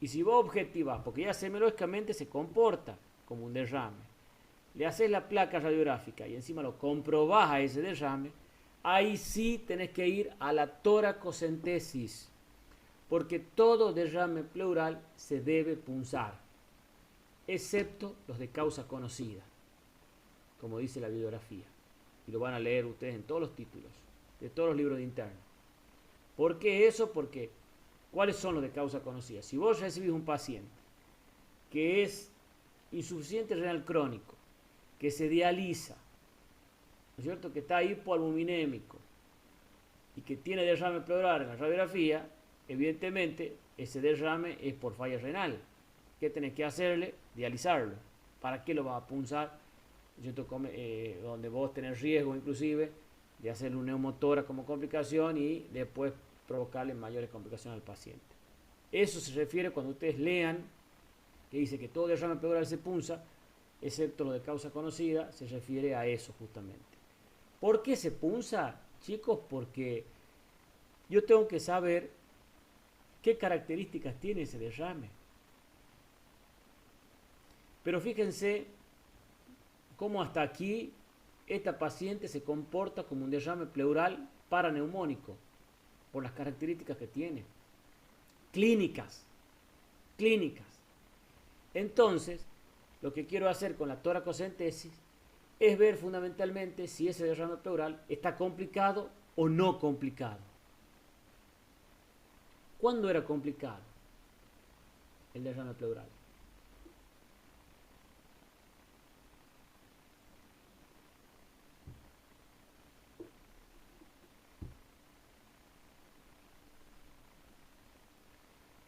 Y si vos objetivas, porque ya semiológicamente se comporta como un derrame, le haces la placa radiográfica y encima lo comprobás a ese derrame, ahí sí tenés que ir a la toracocentesis, porque todo derrame pleural se debe punzar, excepto los de causa conocida, como dice la bibliografía. Y lo van a leer ustedes en todos los títulos, de todos los libros de interno. ¿Por qué eso? Porque, ¿cuáles son los de causa conocida? Si vos recibís un paciente que es insuficiente renal crónico, que se dializa, ¿no es cierto?, que está hipoalbuminémico y que tiene derrame pleural en la radiografía, evidentemente ese derrame es por falla renal. ¿Qué tenés que hacerle? Dializarlo. ¿Para qué lo vas a punzar? Donde vos tenés riesgo inclusive de hacerle un neumotórax como complicación y después provocarle mayores complicaciones al paciente. Eso se refiere cuando ustedes lean que dice que todo derrame pleural se punza, excepto lo de causa conocida, se refiere a eso justamente. ¿Por qué se punza, chicos? Porque yo tengo que saber qué características tiene ese derrame. Pero fíjense cómo hasta aquí esta paciente se comporta como un derrame pleural paraneumónico por las características que tiene. Clínicas. Entonces, lo que quiero hacer con la toracocentesis es ver fundamentalmente si ese derrame pleural está complicado o no complicado. ¿Cuándo era complicado el derrame pleural?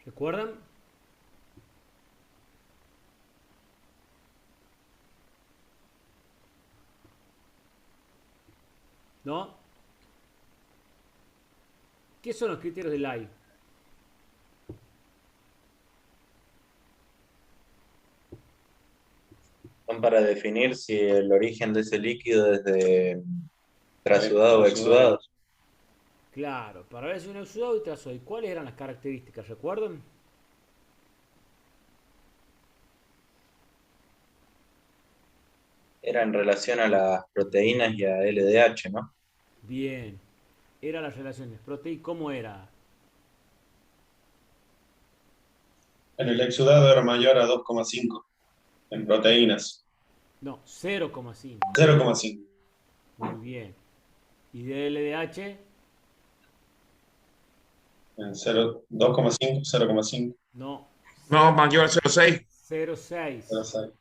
¿Recuerdan? ¿No? ¿Qué son los criterios de Lai? Son para definir si el origen de ese líquido es de trasudado o exudado. Claro, para ver si un exudado y trasudado. ¿Y cuáles eran las características? ¿Recuerdan? Era en relación a las proteínas y a LDH, ¿no? Bien. Eran las relaciones. Proteína, ¿cómo era? En el exudado era mayor a 2,5 en proteínas. No, 0,5. 0,5. Muy bien. ¿Y de LDH? En 2,5, 0,5. No. No, mayor al 0,6. 0,6. 0,6.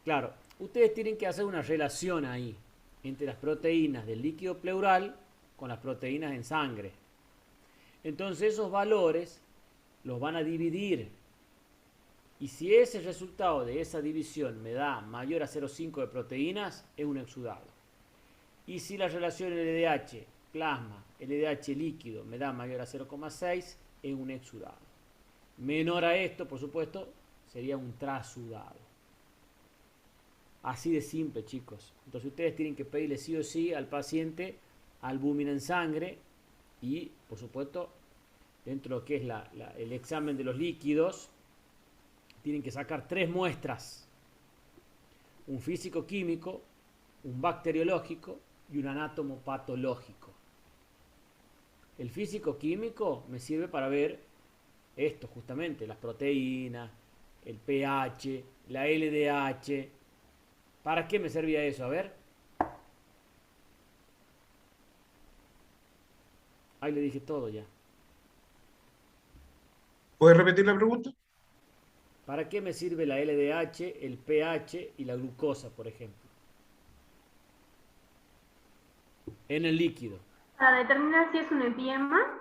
Claro, ustedes tienen que hacer una relación ahí entre las proteínas del líquido pleural con las proteínas en sangre. Entonces esos valores los van a dividir. Y si ese resultado de esa división me da mayor a 0,5 de proteínas, es un exudado. Y si la relación LDH plasma, LDH líquido me da mayor a 0,6, es un exudado. Menor a esto, por supuesto, sería un trasudado. Así de simple, chicos. Entonces ustedes tienen que pedirle sí o sí al paciente albúmina en sangre y, por supuesto, dentro de lo que es el examen de los líquidos, tienen que sacar 3 muestras. Un físico-químico, un bacteriológico y un anatomopatológico. El físico-químico me sirve para ver esto justamente, las proteínas, el pH, la LDH. ¿Para qué me servía eso? A ver. Ahí le dije todo ya. ¿Puedes repetir la pregunta? ¿Para qué me sirve la LDH, el pH y la glucosa, por ejemplo? En el líquido. Para determinar si es un empiema.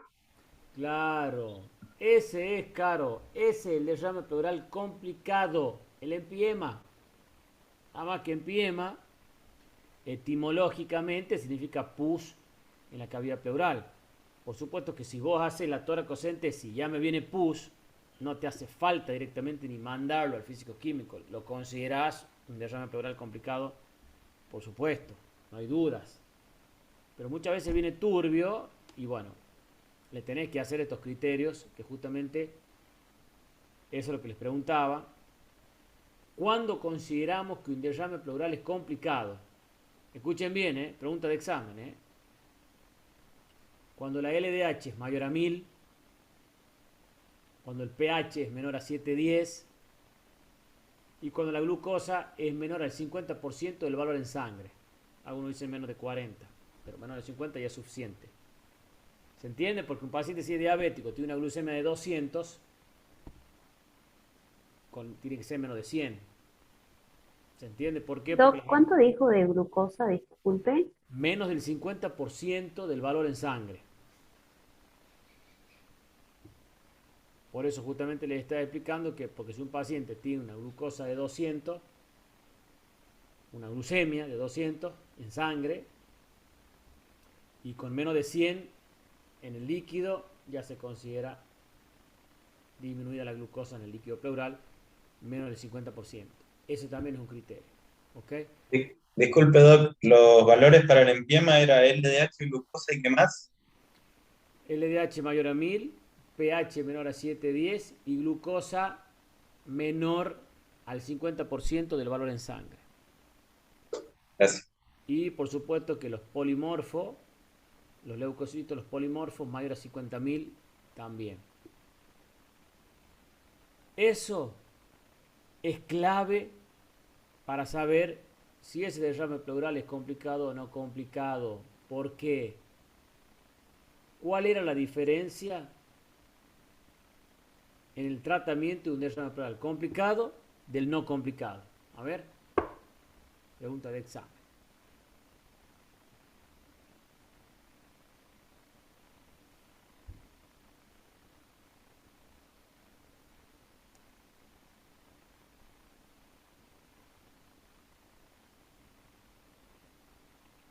Claro. Ese es, Caro. Ese es el derrame pleural complicado. El empiema. Nada más que empiema, etimológicamente, significa pus en la cavidad pleural. Por supuesto que si vos haces la toracocentesis y ya me viene pus, no te hace falta directamente ni mandarlo al físico-químico. Lo considerás un derrame pleural complicado, por supuesto, no hay dudas. Pero muchas veces viene turbio y bueno, le tenés que hacer estos criterios que justamente eso es lo que les preguntaba. ¿Cuándo consideramos que un derrame pleural es complicado? Escuchen bien, pregunta de examen. Cuando la LDH es mayor a 1000, cuando el pH es menor a 710 y cuando la glucosa es menor al 50% del valor en sangre. Algunos dicen menos de 40, pero menor de 50 ya es suficiente. ¿Se entiende? Porque un paciente si es diabético tiene una glucemia de 200, tiene que ser menos de 100. ¿Se entiende por qué? Doc, Porque ¿cuánto dijo de glucosa? Disculpe. menos del 50% del valor en sangre. Por eso justamente les estaba explicando que, porque si un paciente tiene una glucosa de 200, una glucemia de 200 en sangre, y con menos de 100 en el líquido ya se considera disminuida la glucosa en el líquido pleural, menos del 50%. Eso también es un criterio. ¿Ok? Disculpe, Doc, los valores para el empiema era LDH, glucosa y qué más. LDH mayor a 1000, pH menor a 710 y glucosa menor al 50% del valor en sangre. Gracias. Y por supuesto que los polimorfos, los leucocitos, los polimorfos mayor a 50.000 también. Eso es clave para saber si ese derrame pleural es complicado o no complicado. ¿Por qué? ¿Cuál era la diferencia en el tratamiento de un derrame pleural complicado del no complicado? A ver, pregunta de examen.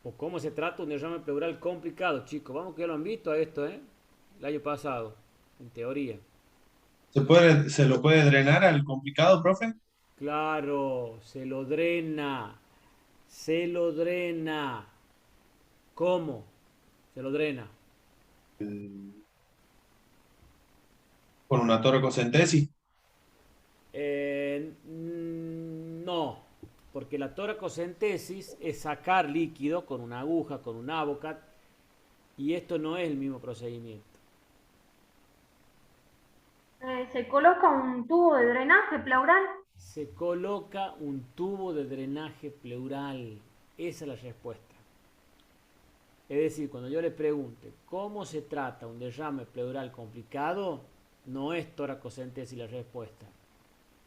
¿O cómo se trata un derrame pleural complicado, chicos? Vamos que ya lo han visto a esto, ¿eh? El año pasado, en teoría. ¿Se lo puede drenar al complicado, profe? Claro, se lo drena. Se lo drena. ¿Cómo? Se lo drena. ¿Con una toracocentesis? No, porque la toracocentesis es sacar líquido con una aguja, con un Avocat, y esto no es el mismo procedimiento. ¿Se coloca un tubo de drenaje pleural? Se coloca un tubo de drenaje pleural. Esa es la respuesta. Es decir, cuando yo le pregunte cómo se trata un derrame pleural complicado, no es toracocentesis la respuesta.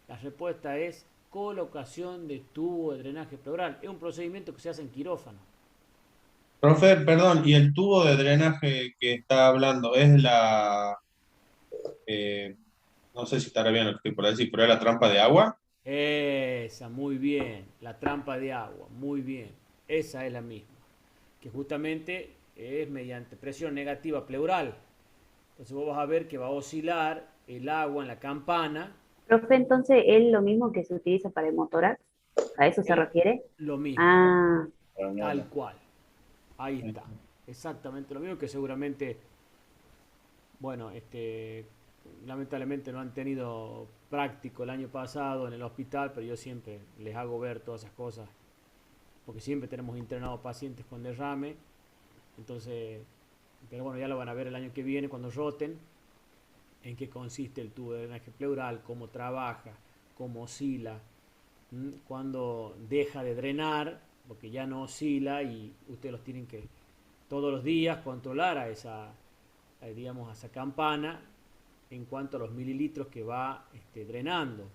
La respuesta es colocación de tubo de drenaje pleural. Es un procedimiento que se hace en quirófano. Profe, perdón, ¿y el tubo de drenaje que está hablando es no sé si estará bien lo que estoy por decir, pero es la trampa de agua? Esa, muy bien. La trampa de agua, muy bien. Esa es la misma. Que justamente es mediante presión negativa pleural. Entonces vos vas a ver que va a oscilar el agua en la campana. Profe, entonces es lo mismo que se utiliza para el motorax. ¿A eso se refiere? Lo mismo. Ah, Tal cual. Ahí está. Exactamente lo mismo que seguramente, bueno, lamentablemente no han tenido práctico el año pasado en el hospital, pero yo siempre les hago ver todas esas cosas, porque siempre tenemos internados pacientes con derrame. Entonces, pero bueno, ya lo van a ver el año que viene cuando roten, en qué consiste el tubo de drenaje pleural, cómo trabaja, cómo oscila, cuando deja de drenar, porque ya no oscila y ustedes los tienen que todos los días controlar a esa, digamos, a esa campana en cuanto a los mililitros que va drenando.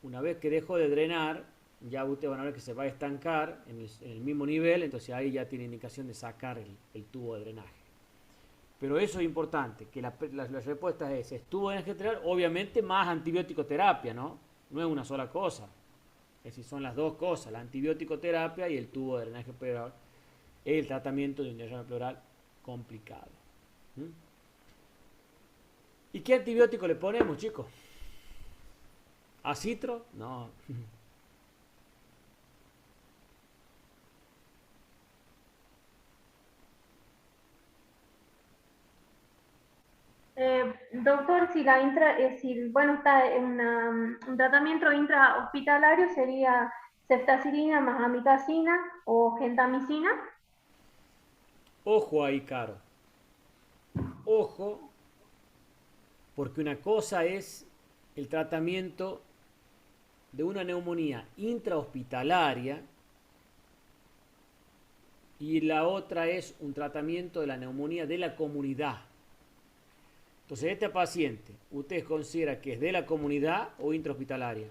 Una vez que dejó de drenar, ya ustedes van a ver que se va a estancar en el mismo nivel, entonces ahí ya tiene indicación de sacar el tubo de drenaje. Pero eso es importante, que la respuesta es tubo de drenaje pleural, obviamente más antibiótico terapia, ¿no? No es una sola cosa. Es decir, son las dos cosas, la antibiótico terapia y el tubo de drenaje pleural, el tratamiento de un derrame pleural complicado. ¿Y qué antibiótico le ponemos, chicos? ¿Acitro? No. Doctor, si bueno, está en un tratamiento intrahospitalario sería ceftazidina más amikacina o gentamicina. Ojo ahí, Caro. Ojo, porque una cosa es el tratamiento de una neumonía intrahospitalaria y la otra es un tratamiento de la neumonía de la comunidad. Entonces, este paciente, ¿usted considera que es de la comunidad o intrahospitalaria?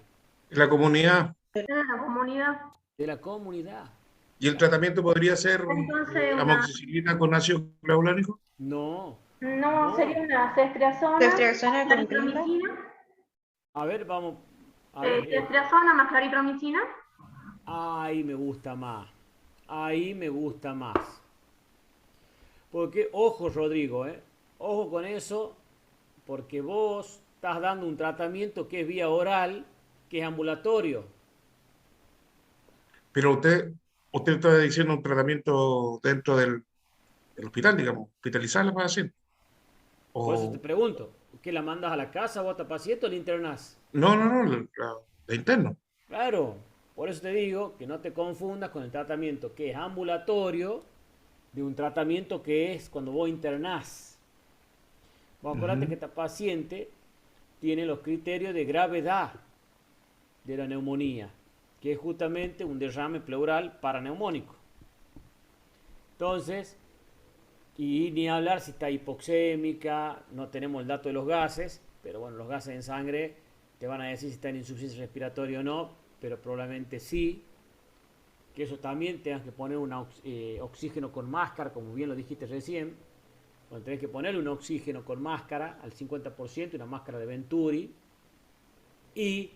La comunidad. De la comunidad. De la comunidad. ¿Y el tratamiento podría ser Entonces, amoxicilina con ácido clavulánico? No. No, sería una ceftriaxona Ceftriaxona con claritromicina. A ver, vamos. A ver, Ceftriaxona más claritromicina. ahí me gusta más. Ahí me gusta más. Porque, ojo, Rodrigo, Ojo con eso, porque vos estás dando un tratamiento que es vía oral, que es ambulatorio. Pero usted está diciendo un tratamiento dentro del hospital, digamos, hospitalizar a la paciente. Por eso te O, pregunto, ¿qué la mandas a la casa o a tu paciente o la internás? no, no, no, la interno. Claro, por eso te digo que no te confundas con el tratamiento que es ambulatorio de un tratamiento que es cuando vos internás. Vos acordate que Ujú, esta paciente tiene los criterios de gravedad de la neumonía, que es justamente un derrame pleural paraneumónico. Entonces, y ni hablar si está hipoxémica, no tenemos el dato de los gases, pero bueno, los gases en sangre te van a decir si está en insuficiencia respiratoria o no, pero probablemente sí. Que eso también tengas que poner un oxígeno con máscara, como bien lo dijiste recién. Bueno, tenés que ponerle un oxígeno con máscara al 50%, una máscara de Venturi, y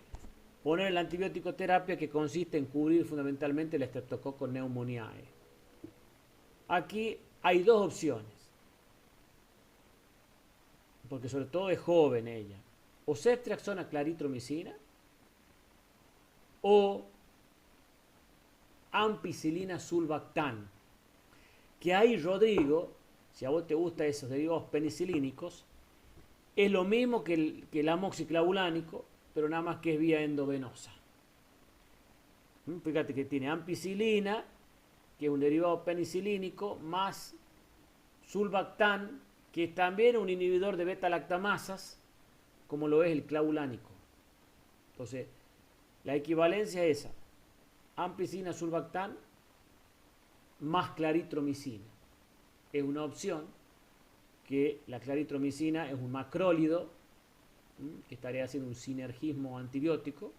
poner la antibiótico terapia que consiste en cubrir fundamentalmente el Streptococcus pneumoniae. Aquí hay dos opciones, porque sobre todo es joven ella. O ceftriaxona claritromicina o ampicilina sulbactam. Que ahí, Rodrigo, si a vos te gustan esos derivados penicilínicos, es lo mismo que el amoxiclavulánico, pero nada más que es vía endovenosa. Fíjate que tiene ampicilina, que es un derivado penicilínico, más sulbactam, que es también un inhibidor de beta-lactamasas, como lo es el clavulánico. Entonces, la equivalencia es esa: ampicilina sulbactam más claritromicina. Es una opción que la claritromicina es un macrólido que estaría haciendo un sinergismo antibiótico,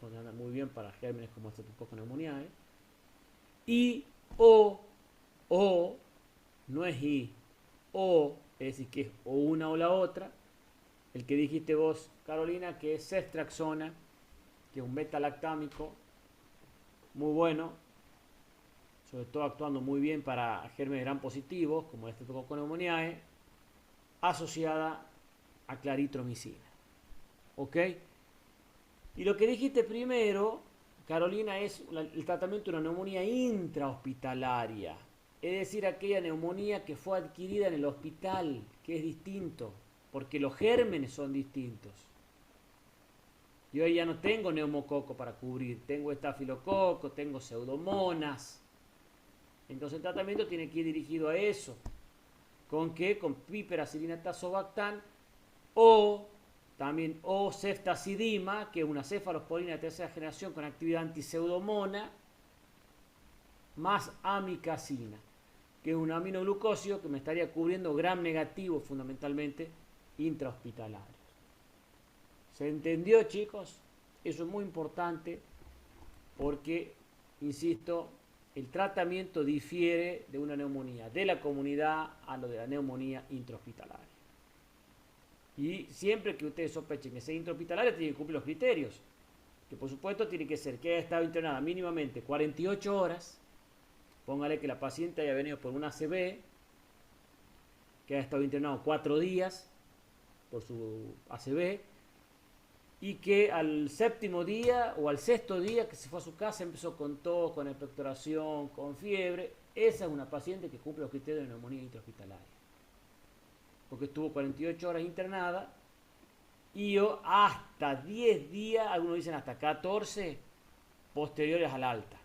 donde anda muy bien para gérmenes como Streptococcus pneumoniae. Y o, no es y, o, es decir, que es o una o la otra, el que dijiste vos, Carolina, que es ceftriaxona, que es un beta-lactámico muy bueno, sobre todo actuando muy bien para gérmenes gram positivos, como el Streptococcus pneumoniae, asociada a claritromicina. ¿Ok? Y lo que dijiste primero, Carolina, es el tratamiento de una neumonía intrahospitalaria. Es decir, aquella neumonía que fue adquirida en el hospital, que es distinto, porque los gérmenes son distintos. Yo ahí ya no tengo neumococo para cubrir, tengo estafilococo, tengo pseudomonas. Entonces el tratamiento tiene que ir dirigido a eso. ¿Con qué? Con piperacilina tazobactam o también o ceftazidima, que es una cefalosporina de tercera generación con actividad antipseudomona, más amicacina, que es un aminoglucósido que me estaría cubriendo gram negativo fundamentalmente intrahospitalario. ¿Se entendió, chicos? Eso es muy importante porque, insisto, el tratamiento difiere de una neumonía de la comunidad a lo de la neumonía intrahospitalaria. Y siempre que ustedes sospechen que sea intrahospitalaria, tienen que cumplir los criterios. Que por supuesto tiene que ser que haya estado internada mínimamente 48 horas. Póngale que la paciente haya venido por un ACV, que haya estado internado 4 días por su ACV, y que al séptimo día o al sexto día que se fue a su casa empezó con tos, con expectoración, con fiebre. Esa es una paciente que cumple los criterios de neumonía intrahospitalaria, porque estuvo 48 horas internada y hasta 10 días, algunos dicen hasta 14, posteriores al alta.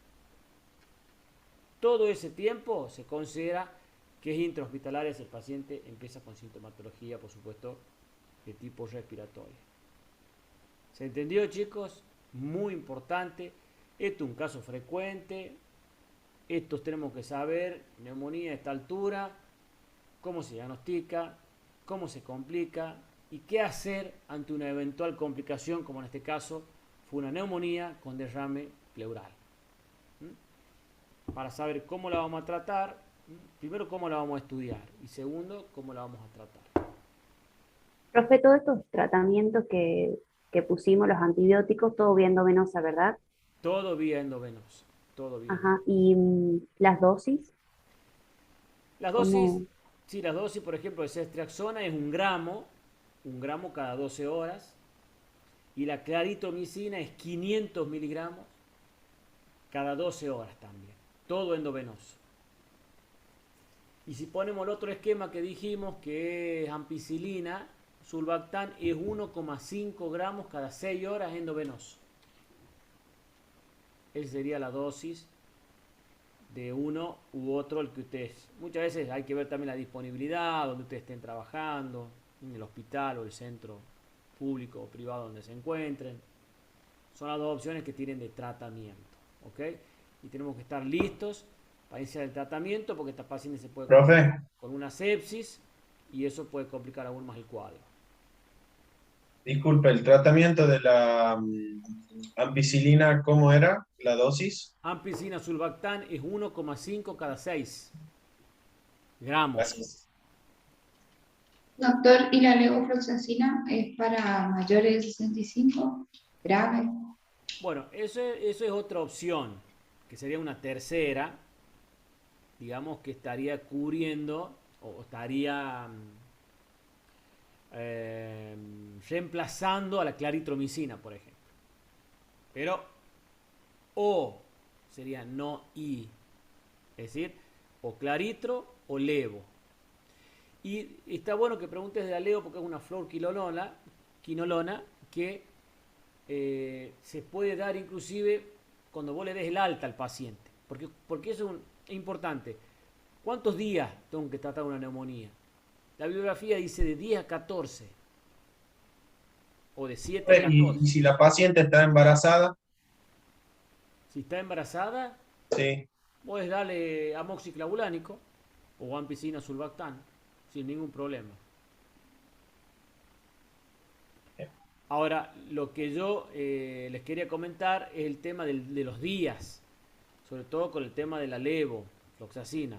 Todo ese tiempo se considera que es intrahospitalaria si el paciente empieza con sintomatología, por supuesto, de tipo respiratorio. ¿Se entendió, chicos? Muy importante. Esto es un caso frecuente. Estos tenemos que saber, neumonía a esta altura, cómo se diagnostica, cómo se complica y qué hacer ante una eventual complicación, como en este caso fue una neumonía con derrame pleural. Para saber cómo la vamos a tratar, primero cómo la vamos a estudiar y segundo cómo la vamos a tratar. Profe, todos estos tratamientos que pusimos, los antibióticos, todo vía endovenosa, ¿verdad? Todo vía endovenosa. Todo vía Ajá, endovenosa. y las dosis, Las dosis, ¿cómo? Sí, las dosis, por ejemplo, de ceftriaxona es 1 gramo cada 12 horas. Y la claritromicina es 500 miligramos cada 12 horas también. Todo endovenoso. Y si ponemos el otro esquema que dijimos, que es ampicilina, sulbactam, es 1,5 gramos cada 6 horas endovenoso. Esa sería la dosis de uno u otro, el que ustedes. Muchas veces hay que ver también la disponibilidad, donde ustedes estén trabajando, en el hospital o el centro público o privado donde se encuentren. Son las dos opciones que tienen de tratamiento, ¿ok? Y tenemos que estar listos para iniciar el tratamiento, porque esta paciente se puede Profe, con una sepsis y eso puede complicar aún más el cuadro. disculpe, el tratamiento de la ampicilina, ¿cómo era la dosis? Ampicilina sulbactam es 1,5 cada 6 gramos. Gracias. Doctor, ¿y la levofloxacina es para mayores de 65? ¿Grave? Bueno, eso es otra opción, que sería una tercera, digamos, que estaría cubriendo o estaría reemplazando a la claritromicina, por ejemplo. Pero o sería no y, es decir, o claritro o levo. Y está bueno que preguntes de la levo porque es una flor quinolona que se puede dar inclusive cuando vos le des el alta al paciente. Porque eso es importante. ¿Cuántos días tengo que tratar una neumonía? La bibliografía dice de 10 a 14. O de 7 a 14. ¿Y si la paciente está embarazada? Si está embarazada, Sí. puedes darle amoxiclavulánico o ampicilina sulbactam sin ningún problema. Ahora, lo que yo les quería comentar es el tema de los días, sobre todo con el tema de la levofloxacina.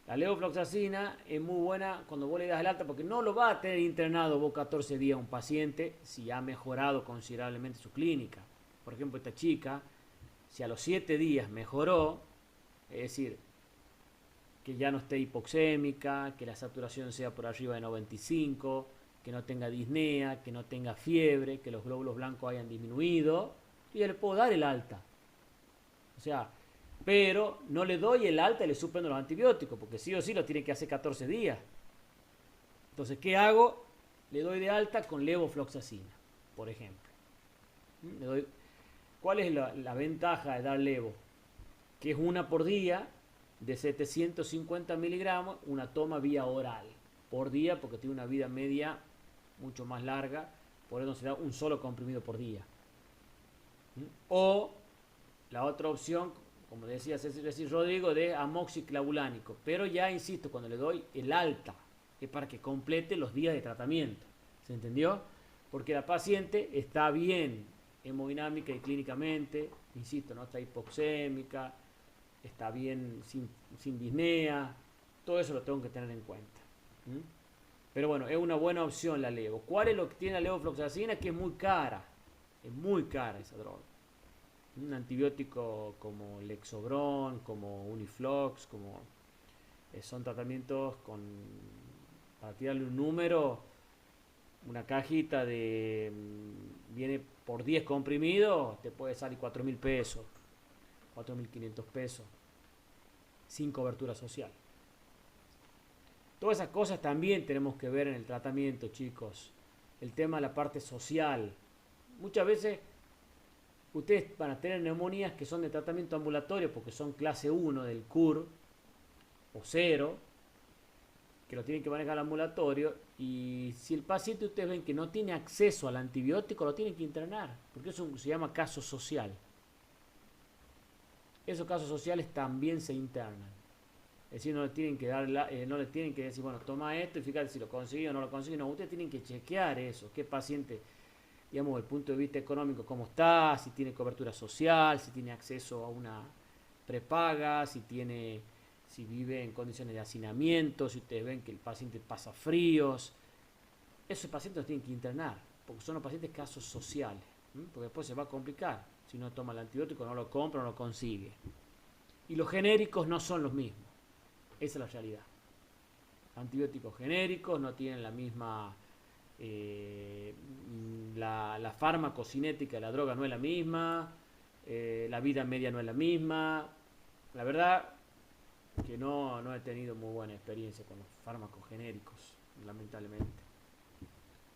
La levofloxacina es muy buena cuando vos le das el alta, porque no lo va a tener internado vos 14 días un paciente si ha mejorado considerablemente su clínica. Por ejemplo, esta chica, si a los 7 días mejoró, es decir, que ya no esté hipoxémica, que la saturación sea por arriba de 95, que no tenga disnea, que no tenga fiebre, que los glóbulos blancos hayan disminuido, yo ya le puedo dar el alta. O sea, pero no le doy el alta y le suspendo los antibióticos, porque sí o sí lo tiene que hacer 14 días. Entonces, ¿qué hago? Le doy de alta con levofloxacina, por ejemplo. ¿Cuál es la ventaja de dar levo? Que es una por día, de 750 miligramos, una toma vía oral por día, porque tiene una vida media mucho más larga, por eso se da un solo comprimido por día. O la otra opción, como decía Cecil Rodrigo, de amoxiclavulánico, pero ya insisto, cuando le doy el alta, es para que complete los días de tratamiento. ¿Se entendió? Porque la paciente está bien hemodinámica y clínicamente, insisto, no está hipoxémica, está bien sin disnea, todo eso lo tengo que tener en cuenta. Pero bueno, es una buena opción la levo. ¿Cuál es lo que tiene la levofloxacina? Que es muy cara esa droga. Un antibiótico como Lexobron, como Uniflox, como son tratamientos para tirarle un número, una cajita viene por 10 comprimidos, te puede salir 4.000 pesos, 4.500 pesos, sin cobertura social. Todas esas cosas también tenemos que ver en el tratamiento, chicos. El tema de la parte social. Muchas veces ustedes van a tener neumonías que son de tratamiento ambulatorio porque son clase 1 del CUR o 0, que lo tienen que manejar al ambulatorio, y si el paciente ustedes ven que no tiene acceso al antibiótico, lo tienen que internar, porque eso se llama caso social. Esos casos sociales también se internan. Es decir, no le tienen que no le tienen que decir, bueno, toma esto y fíjate si lo consigue o no lo consigue. No, ustedes tienen que chequear eso, qué paciente, digamos, desde el punto de vista económico, cómo está, si tiene cobertura social, si tiene acceso a una prepaga, si vive en condiciones de hacinamiento, si ustedes ven que el paciente pasa fríos. Esos pacientes los tienen que internar, porque son los pacientes casos sociales, porque después se va a complicar. Si no toma el antibiótico, no lo compra, no lo consigue. Y los genéricos no son los mismos. Esa es la realidad. antibióticos genéricos, no tienen la misma, la farmacocinética de la droga no es la misma, la vida media no es la misma. La verdad que no he tenido muy buena experiencia con los fármacos genéricos, lamentablemente.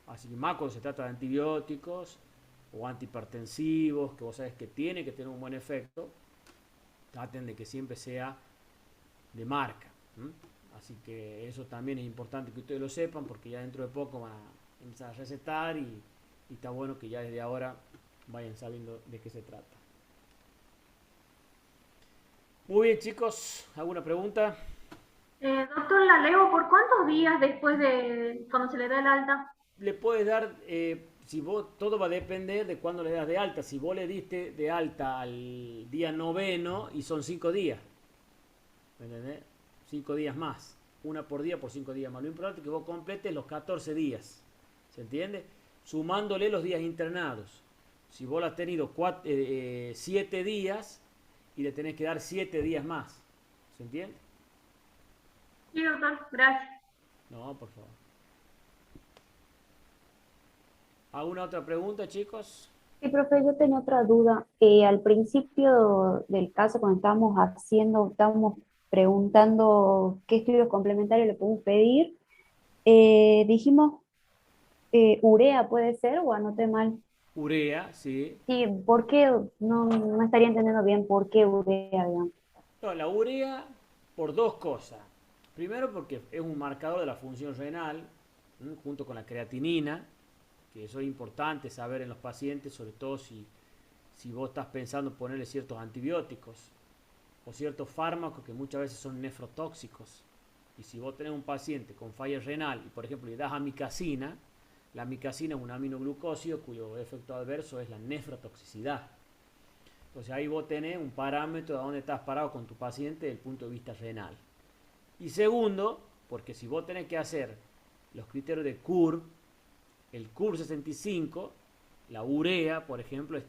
Así que más cuando se trata de antibióticos o antihipertensivos, que vos sabés que tiene que tener un buen efecto, traten de que siempre sea de marca. Así que eso también es importante que ustedes lo sepan, porque ya dentro de poco van a empezar a recetar y está bueno que ya desde ahora vayan sabiendo de qué se trata. Muy bien, chicos, ¿alguna pregunta? Doctor, la leo por cuántos días después de cuando se le da el alta. Le puedes dar, si vos, todo va a depender de cuándo le das de alta. Si vos le diste de alta al día 9 y son 5 días, ¿me entendés? 5 días más, una por día por 5 días más. Lo importante es que vos completes los 14 días, ¿se entiende? Sumándole los días internados. Si vos lo has tenido 7 días y le tenés que dar 7 días más, ¿se entiende? Sí, doctor, gracias. No, por favor. ¿Alguna otra pregunta, chicos? Sí, profe, yo tenía otra duda. Al principio del caso, cuando estábamos preguntando qué estudios complementarios le podemos pedir, dijimos urea, ¿puede ser? ¿O anoté mal? Urea, sí. Sí, ¿por qué? No estaría entendiendo bien por qué urea, digamos. No, la urea por dos cosas. Primero porque es un marcador de la función renal, junto con la creatinina, que eso es importante saber en los pacientes, sobre todo si vos estás pensando en ponerle ciertos antibióticos o ciertos fármacos que muchas veces son nefrotóxicos. Y si vos tenés un paciente con falla renal y, por ejemplo, le das amicacina, la amicacina es un aminoglucósido cuyo efecto adverso es la nefrotoxicidad. Entonces ahí vos tenés un parámetro de dónde estás parado con tu paciente desde el punto de vista renal. Y segundo, porque si vos tenés que hacer los criterios de CUR, el CUR 65, la urea, por ejemplo,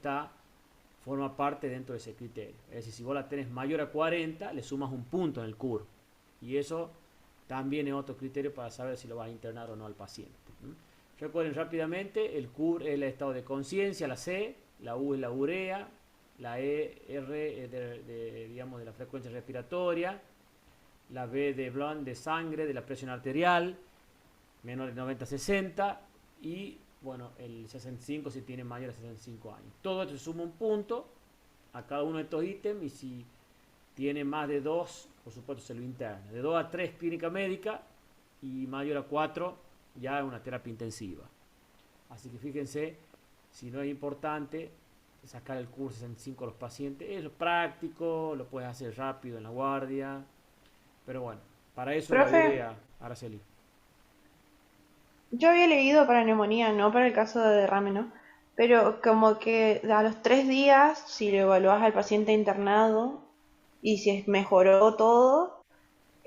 forma parte dentro de ese criterio. Es decir, si vos la tenés mayor a 40, le sumas un punto en el CUR. Y eso también es otro criterio para saber si lo vas a internar o no al paciente. Recuerden rápidamente, el CUR es el estado de conciencia, la C, la U es la urea, la R es digamos, de la frecuencia respiratoria, la B de Blount de sangre, de la presión arterial, menor de 90-60, y bueno, el 65 si tiene mayor de 65 años. Todo esto se suma un punto a cada uno de estos ítems, y si tiene más de 2, por supuesto se lo interna. De 2 a 3 clínica médica y mayor a 4 ya es una terapia intensiva. Así que fíjense, si no es importante sacar el CUR 65 a los pacientes, es práctico, lo puedes hacer rápido en la guardia, pero bueno, para eso Profe, la urea, Araceli. yo había leído para neumonía, no para el caso de derrame, ¿no? Pero como que a los 3 días, si lo evaluás al paciente internado y si mejoró todo,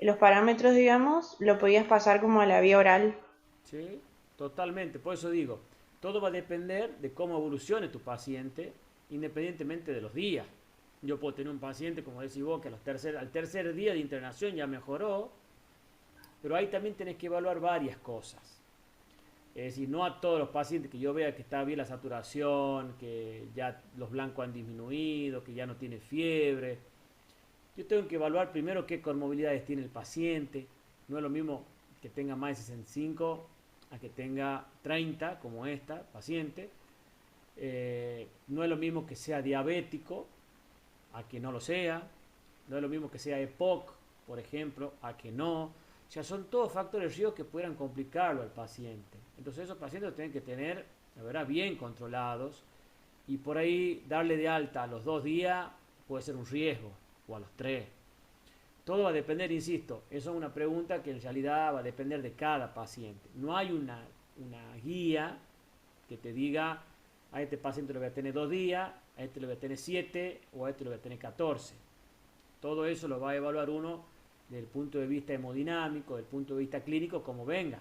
los parámetros, digamos, lo podías pasar como a la vía oral. Sí, totalmente, por eso digo, todo va a depender de cómo evolucione tu paciente, independientemente de los días. Yo puedo tener un paciente, como decís vos, que al tercer día de internación ya mejoró, pero ahí también tenés que evaluar varias cosas. Es decir, no a todos los pacientes que yo vea que está bien la saturación, que ya los blancos han disminuido, que ya no tiene fiebre. Yo tengo que evaluar primero qué comorbilidades tiene el paciente. No es lo mismo que tenga más de 65 a que tenga 30, como esta paciente. No es lo mismo que sea diabético a que no lo sea. No es lo mismo que sea EPOC, por ejemplo, a que no. O sea, son todos factores de riesgo que pudieran complicarlo al paciente. Entonces esos pacientes los tienen que tener, la verdad, bien controlados. Y por ahí darle de alta a los 2 días puede ser un riesgo, o a los 3. Todo va a depender, insisto, eso es una pregunta que en realidad va a depender de cada paciente. No hay una guía que te diga, a este paciente lo voy a tener 2 días, a este lo voy a tener 7 o a este lo voy a tener 14. Todo eso lo va a evaluar uno desde el punto de vista hemodinámico, desde el punto de vista clínico, como venga.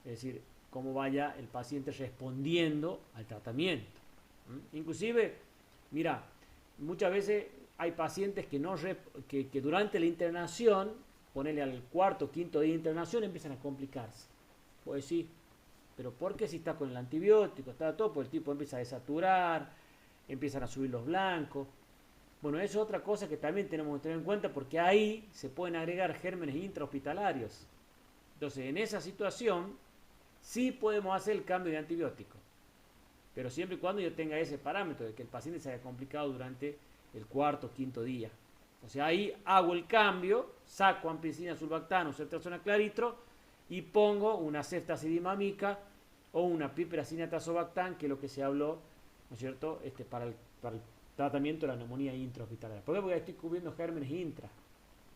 Es decir, cómo vaya el paciente respondiendo al tratamiento. Inclusive, mira, muchas veces hay pacientes que durante la internación ponerle al cuarto, quinto día de internación, empiezan a complicarse. Pues sí, pero ¿por qué si está con el antibiótico, está todo? Pues el tipo empieza a desaturar, empiezan a subir los blancos. Bueno, eso es otra cosa que también tenemos que tener en cuenta porque ahí se pueden agregar gérmenes intrahospitalarios. Entonces, en esa situación, sí podemos hacer el cambio de antibiótico, pero siempre y cuando yo tenga ese parámetro de que el paciente se haya complicado durante el cuarto o quinto día. O sea, ahí hago el cambio, saco ampicilina, sulbactano, ceftriaxona, claritro y pongo una ceftazidimamica o una piperacina tazobactam, que es lo que se habló, ¿no es cierto?, para el tratamiento de la neumonía intrahospitalaria. ¿Por qué? Porque estoy cubriendo gérmenes intra.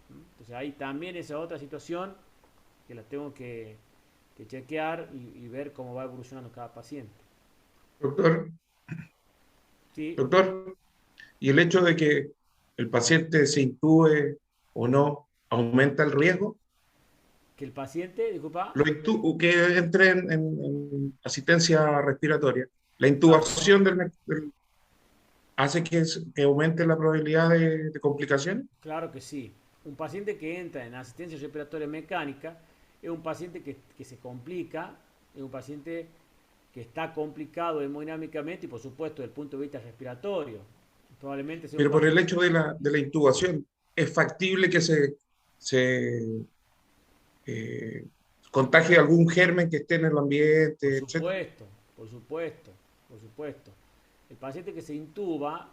Entonces ahí también esa otra situación que la tengo que chequear y ver cómo va evolucionando cada paciente. Doctor, Sí, doctor, y el hecho de que el paciente se intúe o no, ¿aumenta el riesgo? que el paciente, disculpa, Que entre en asistencia respiratoria. La claro, intubación hace que aumente la probabilidad de complicaciones. claro que sí. Un paciente que entra en asistencia respiratoria mecánica es un paciente que se complica, es un paciente que está complicado hemodinámicamente y por supuesto desde el punto de vista respiratorio. Probablemente sea un Pero por el paciente, hecho de la intubación, es factible que se eh, contagie algún germen que esté en el por ambiente, etcétera. supuesto, por supuesto, por supuesto. El paciente que se intuba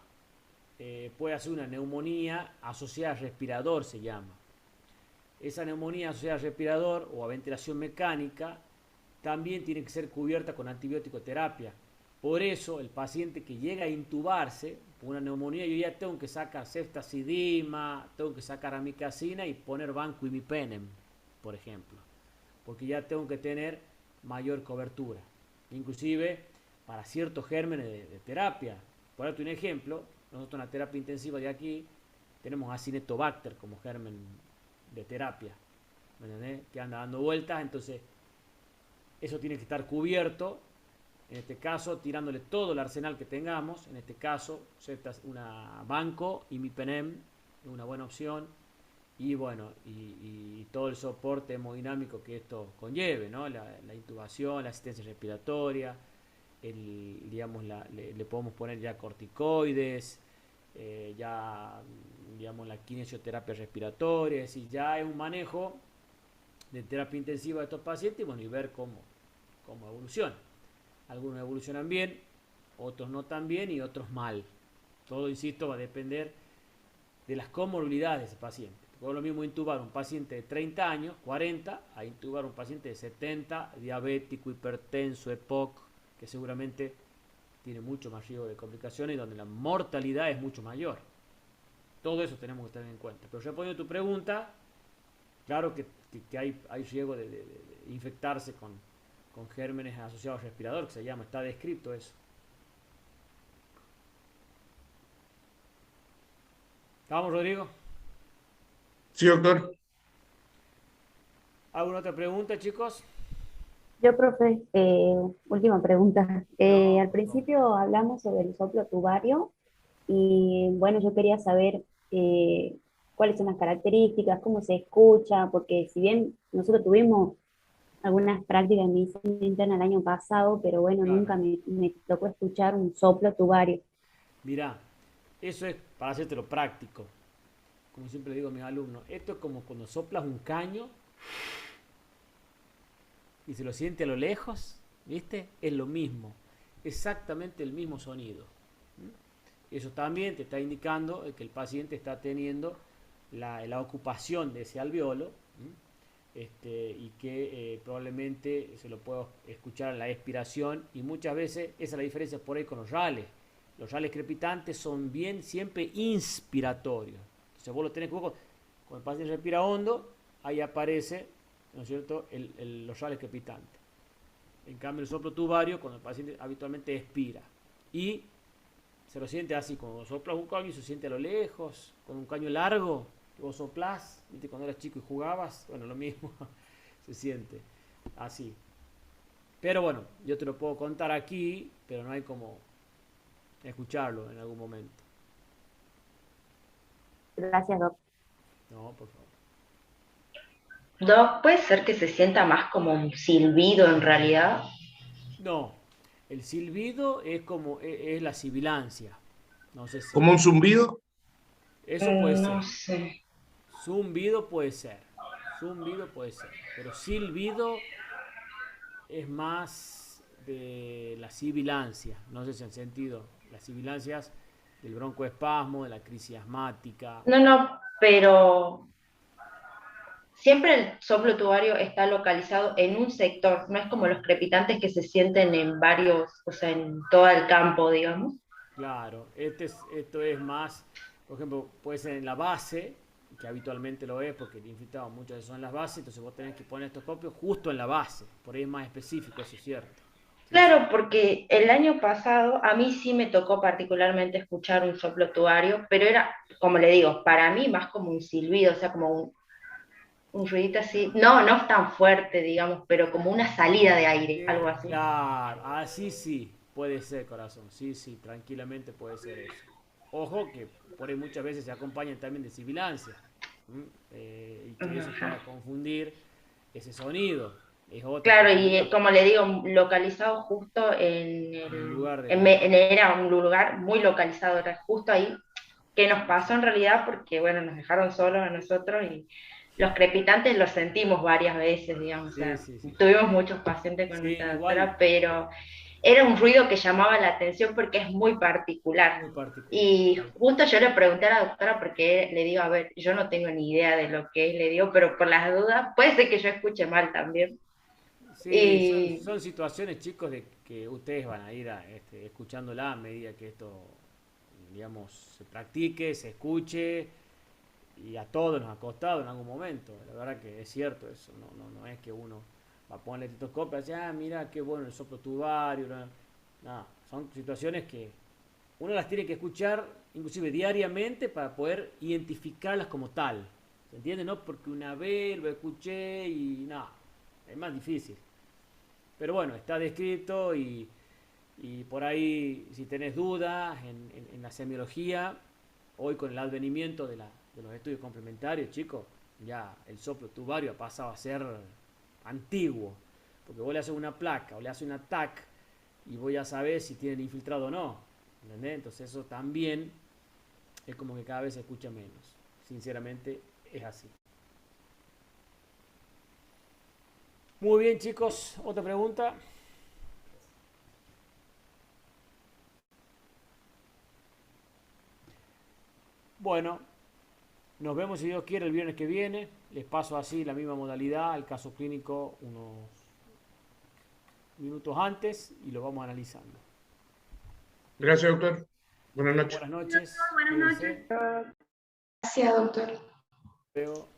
puede hacer una neumonía asociada al respirador, se llama. Esa neumonía asociada al respirador o a ventilación mecánica también tiene que ser cubierta con antibiótico terapia. Por eso, el paciente que llega a intubarse por una neumonía, yo ya tengo que sacar ceftazidima, tengo que sacar amicacina y poner vancomycin, por ejemplo, porque ya tengo que tener mayor cobertura. Inclusive, para ciertos gérmenes de terapia. Por darte un ejemplo, nosotros en la terapia intensiva de aquí tenemos Acinetobacter como germen de terapia, ¿me entendés? Que anda dando vueltas, entonces eso tiene que estar cubierto, en este caso tirándole todo el arsenal que tengamos, en este caso una banco y mipenem es una buena opción, y bueno, y todo el soporte hemodinámico que esto conlleve, ¿no? La intubación, la asistencia respiratoria, digamos, le podemos poner ya corticoides, ya, digamos, la kinesioterapia respiratoria, es decir, ya es un manejo de terapia intensiva de estos pacientes y, bueno, y ver cómo evoluciona. Algunos evolucionan bien, otros no tan bien y otros mal. Todo, insisto, va a depender de las comorbilidades de ese paciente. Porque es lo mismo intubar un paciente de 30 años, 40, a intubar un paciente de 70, diabético, hipertenso, EPOC, que seguramente tiene mucho más riesgo de complicaciones y donde la mortalidad es mucho mayor. Todo eso tenemos que tener en cuenta. Pero respondiendo a tu pregunta, claro que hay riesgo de infectarse con gérmenes asociados al respirador, que se llama, está descrito eso. ¿Vamos, Rodrigo? Sí, doctor. ¿Alguna otra pregunta, chicos? Yo, profe, última pregunta. No, Al por favor. principio hablamos sobre el soplo tubario y bueno, yo quería saber cuáles son las características, cómo se escucha, porque si bien nosotros tuvimos algunas prácticas en medicina interna el año pasado, pero bueno, Claro. nunca me tocó escuchar un soplo tubario. Mirá, eso es para hacértelo práctico. Como siempre le digo a mis alumnos, esto es como cuando soplas un caño y se lo siente a lo lejos, ¿viste? Es lo mismo, exactamente el mismo sonido. Eso también te está indicando que el paciente está teniendo la ocupación de ese alveolo, y que probablemente se lo puedo escuchar en la expiración, y muchas veces esa es la diferencia por ahí con los rales. Los rales crepitantes son bien siempre inspiratorios. Entonces vos lo tenés que ver cuando el paciente respira hondo, ahí aparece, ¿no es cierto?, los rales crepitantes. En cambio, el soplo tubario, cuando el paciente habitualmente expira. Y se lo siente así, cuando soplas un caño y se siente a lo lejos, con un caño largo, que vos soplás, ¿viste? Cuando eras chico y jugabas, bueno, lo mismo, se siente así. Pero bueno, yo te lo puedo contar aquí, pero no hay como escucharlo en algún momento. Gracias, doctor. No, por favor. Doc, ¿puede ser que se sienta más como un silbido en realidad? No, el silbido es como es la sibilancia. No sé si. ¿Como un zumbido? Eso puede No ser. sé. Zumbido puede ser. Zumbido puede ser. Pero silbido es más de la sibilancia. No sé si han sentido las sibilancias del broncoespasmo, de la crisis asmática. No, no, pero siempre el soplo tubario está localizado en un sector, no es como los crepitantes que se sienten en varios, o sea, en todo el campo, digamos. Claro, esto es más, por ejemplo, puede ser en la base, que habitualmente lo es porque el infiltrado muchas veces son en las bases, entonces vos tenés que poner estos copios justo en la base, por ahí es más específico, eso es cierto. Sí, sí. Claro, porque el año pasado a mí sí me tocó particularmente escuchar un soplo tubario, pero era, como le digo, para mí más como un silbido, o sea, como un ruidito así, no, no es tan fuerte, digamos, pero como una salida de aire, algo así. Claro, así sí, puede ser, corazón, sí, sí, tranquilamente puede ser eso. Ojo que por ahí muchas veces se acompañan también de sibilancia, ¿m? Y que eso Ajá. pueda confundir ese sonido, es otra Claro, y posibilidad, como le digo, localizado justo en en el el, lugar de en la... era un lugar muy localizado, era justo ahí, que nos Sí, pasó sí, en realidad porque, bueno, nos dejaron solos a nosotros y los crepitantes los sentimos varias veces, digamos, o sí, sea, sí, sí. tuvimos muchos pacientes con Sí, nuestra igual, doctora, pero era un ruido que llamaba la atención porque es muy particular. muy particular. Y Sí, justo yo le pregunté a la doctora porque le digo, a ver, yo no tengo ni idea de lo que es, le digo, pero por las dudas, puede ser que yo escuche mal también. sí, Y son situaciones, chicos, de que ustedes van a ir escuchándola a medida que esto, digamos, se practique, se escuche, y a todos nos ha costado en algún momento. La verdad que es cierto eso, no es que uno va a poner el estetoscopio y dice, ah, mira qué bueno el soplo tubario. No, no, son situaciones que uno las tiene que escuchar inclusive diariamente para poder identificarlas como tal. ¿Se entiende? No porque una vez lo escuché y nada, es más difícil. Pero bueno, está descrito y por ahí si tenés dudas en la semiología, hoy con el advenimiento de los estudios complementarios, chicos, ya el soplo tubario ha pasado a ser antiguo. Porque vos le haces una placa o le haces una TAC y voy a saber si tienen infiltrado o no. ¿Entendés? Entonces eso también es como que cada vez se escucha menos. Sinceramente es así. Muy bien, chicos. Otra pregunta. Bueno, nos vemos si Dios quiere el viernes que viene. Les paso así la misma modalidad, el caso clínico unos minutos antes y lo vamos analizando. Gracias, doctor. Buenas noches. Buenas noches, Buenas noches. cuídense. Gracias, doctor. Veo.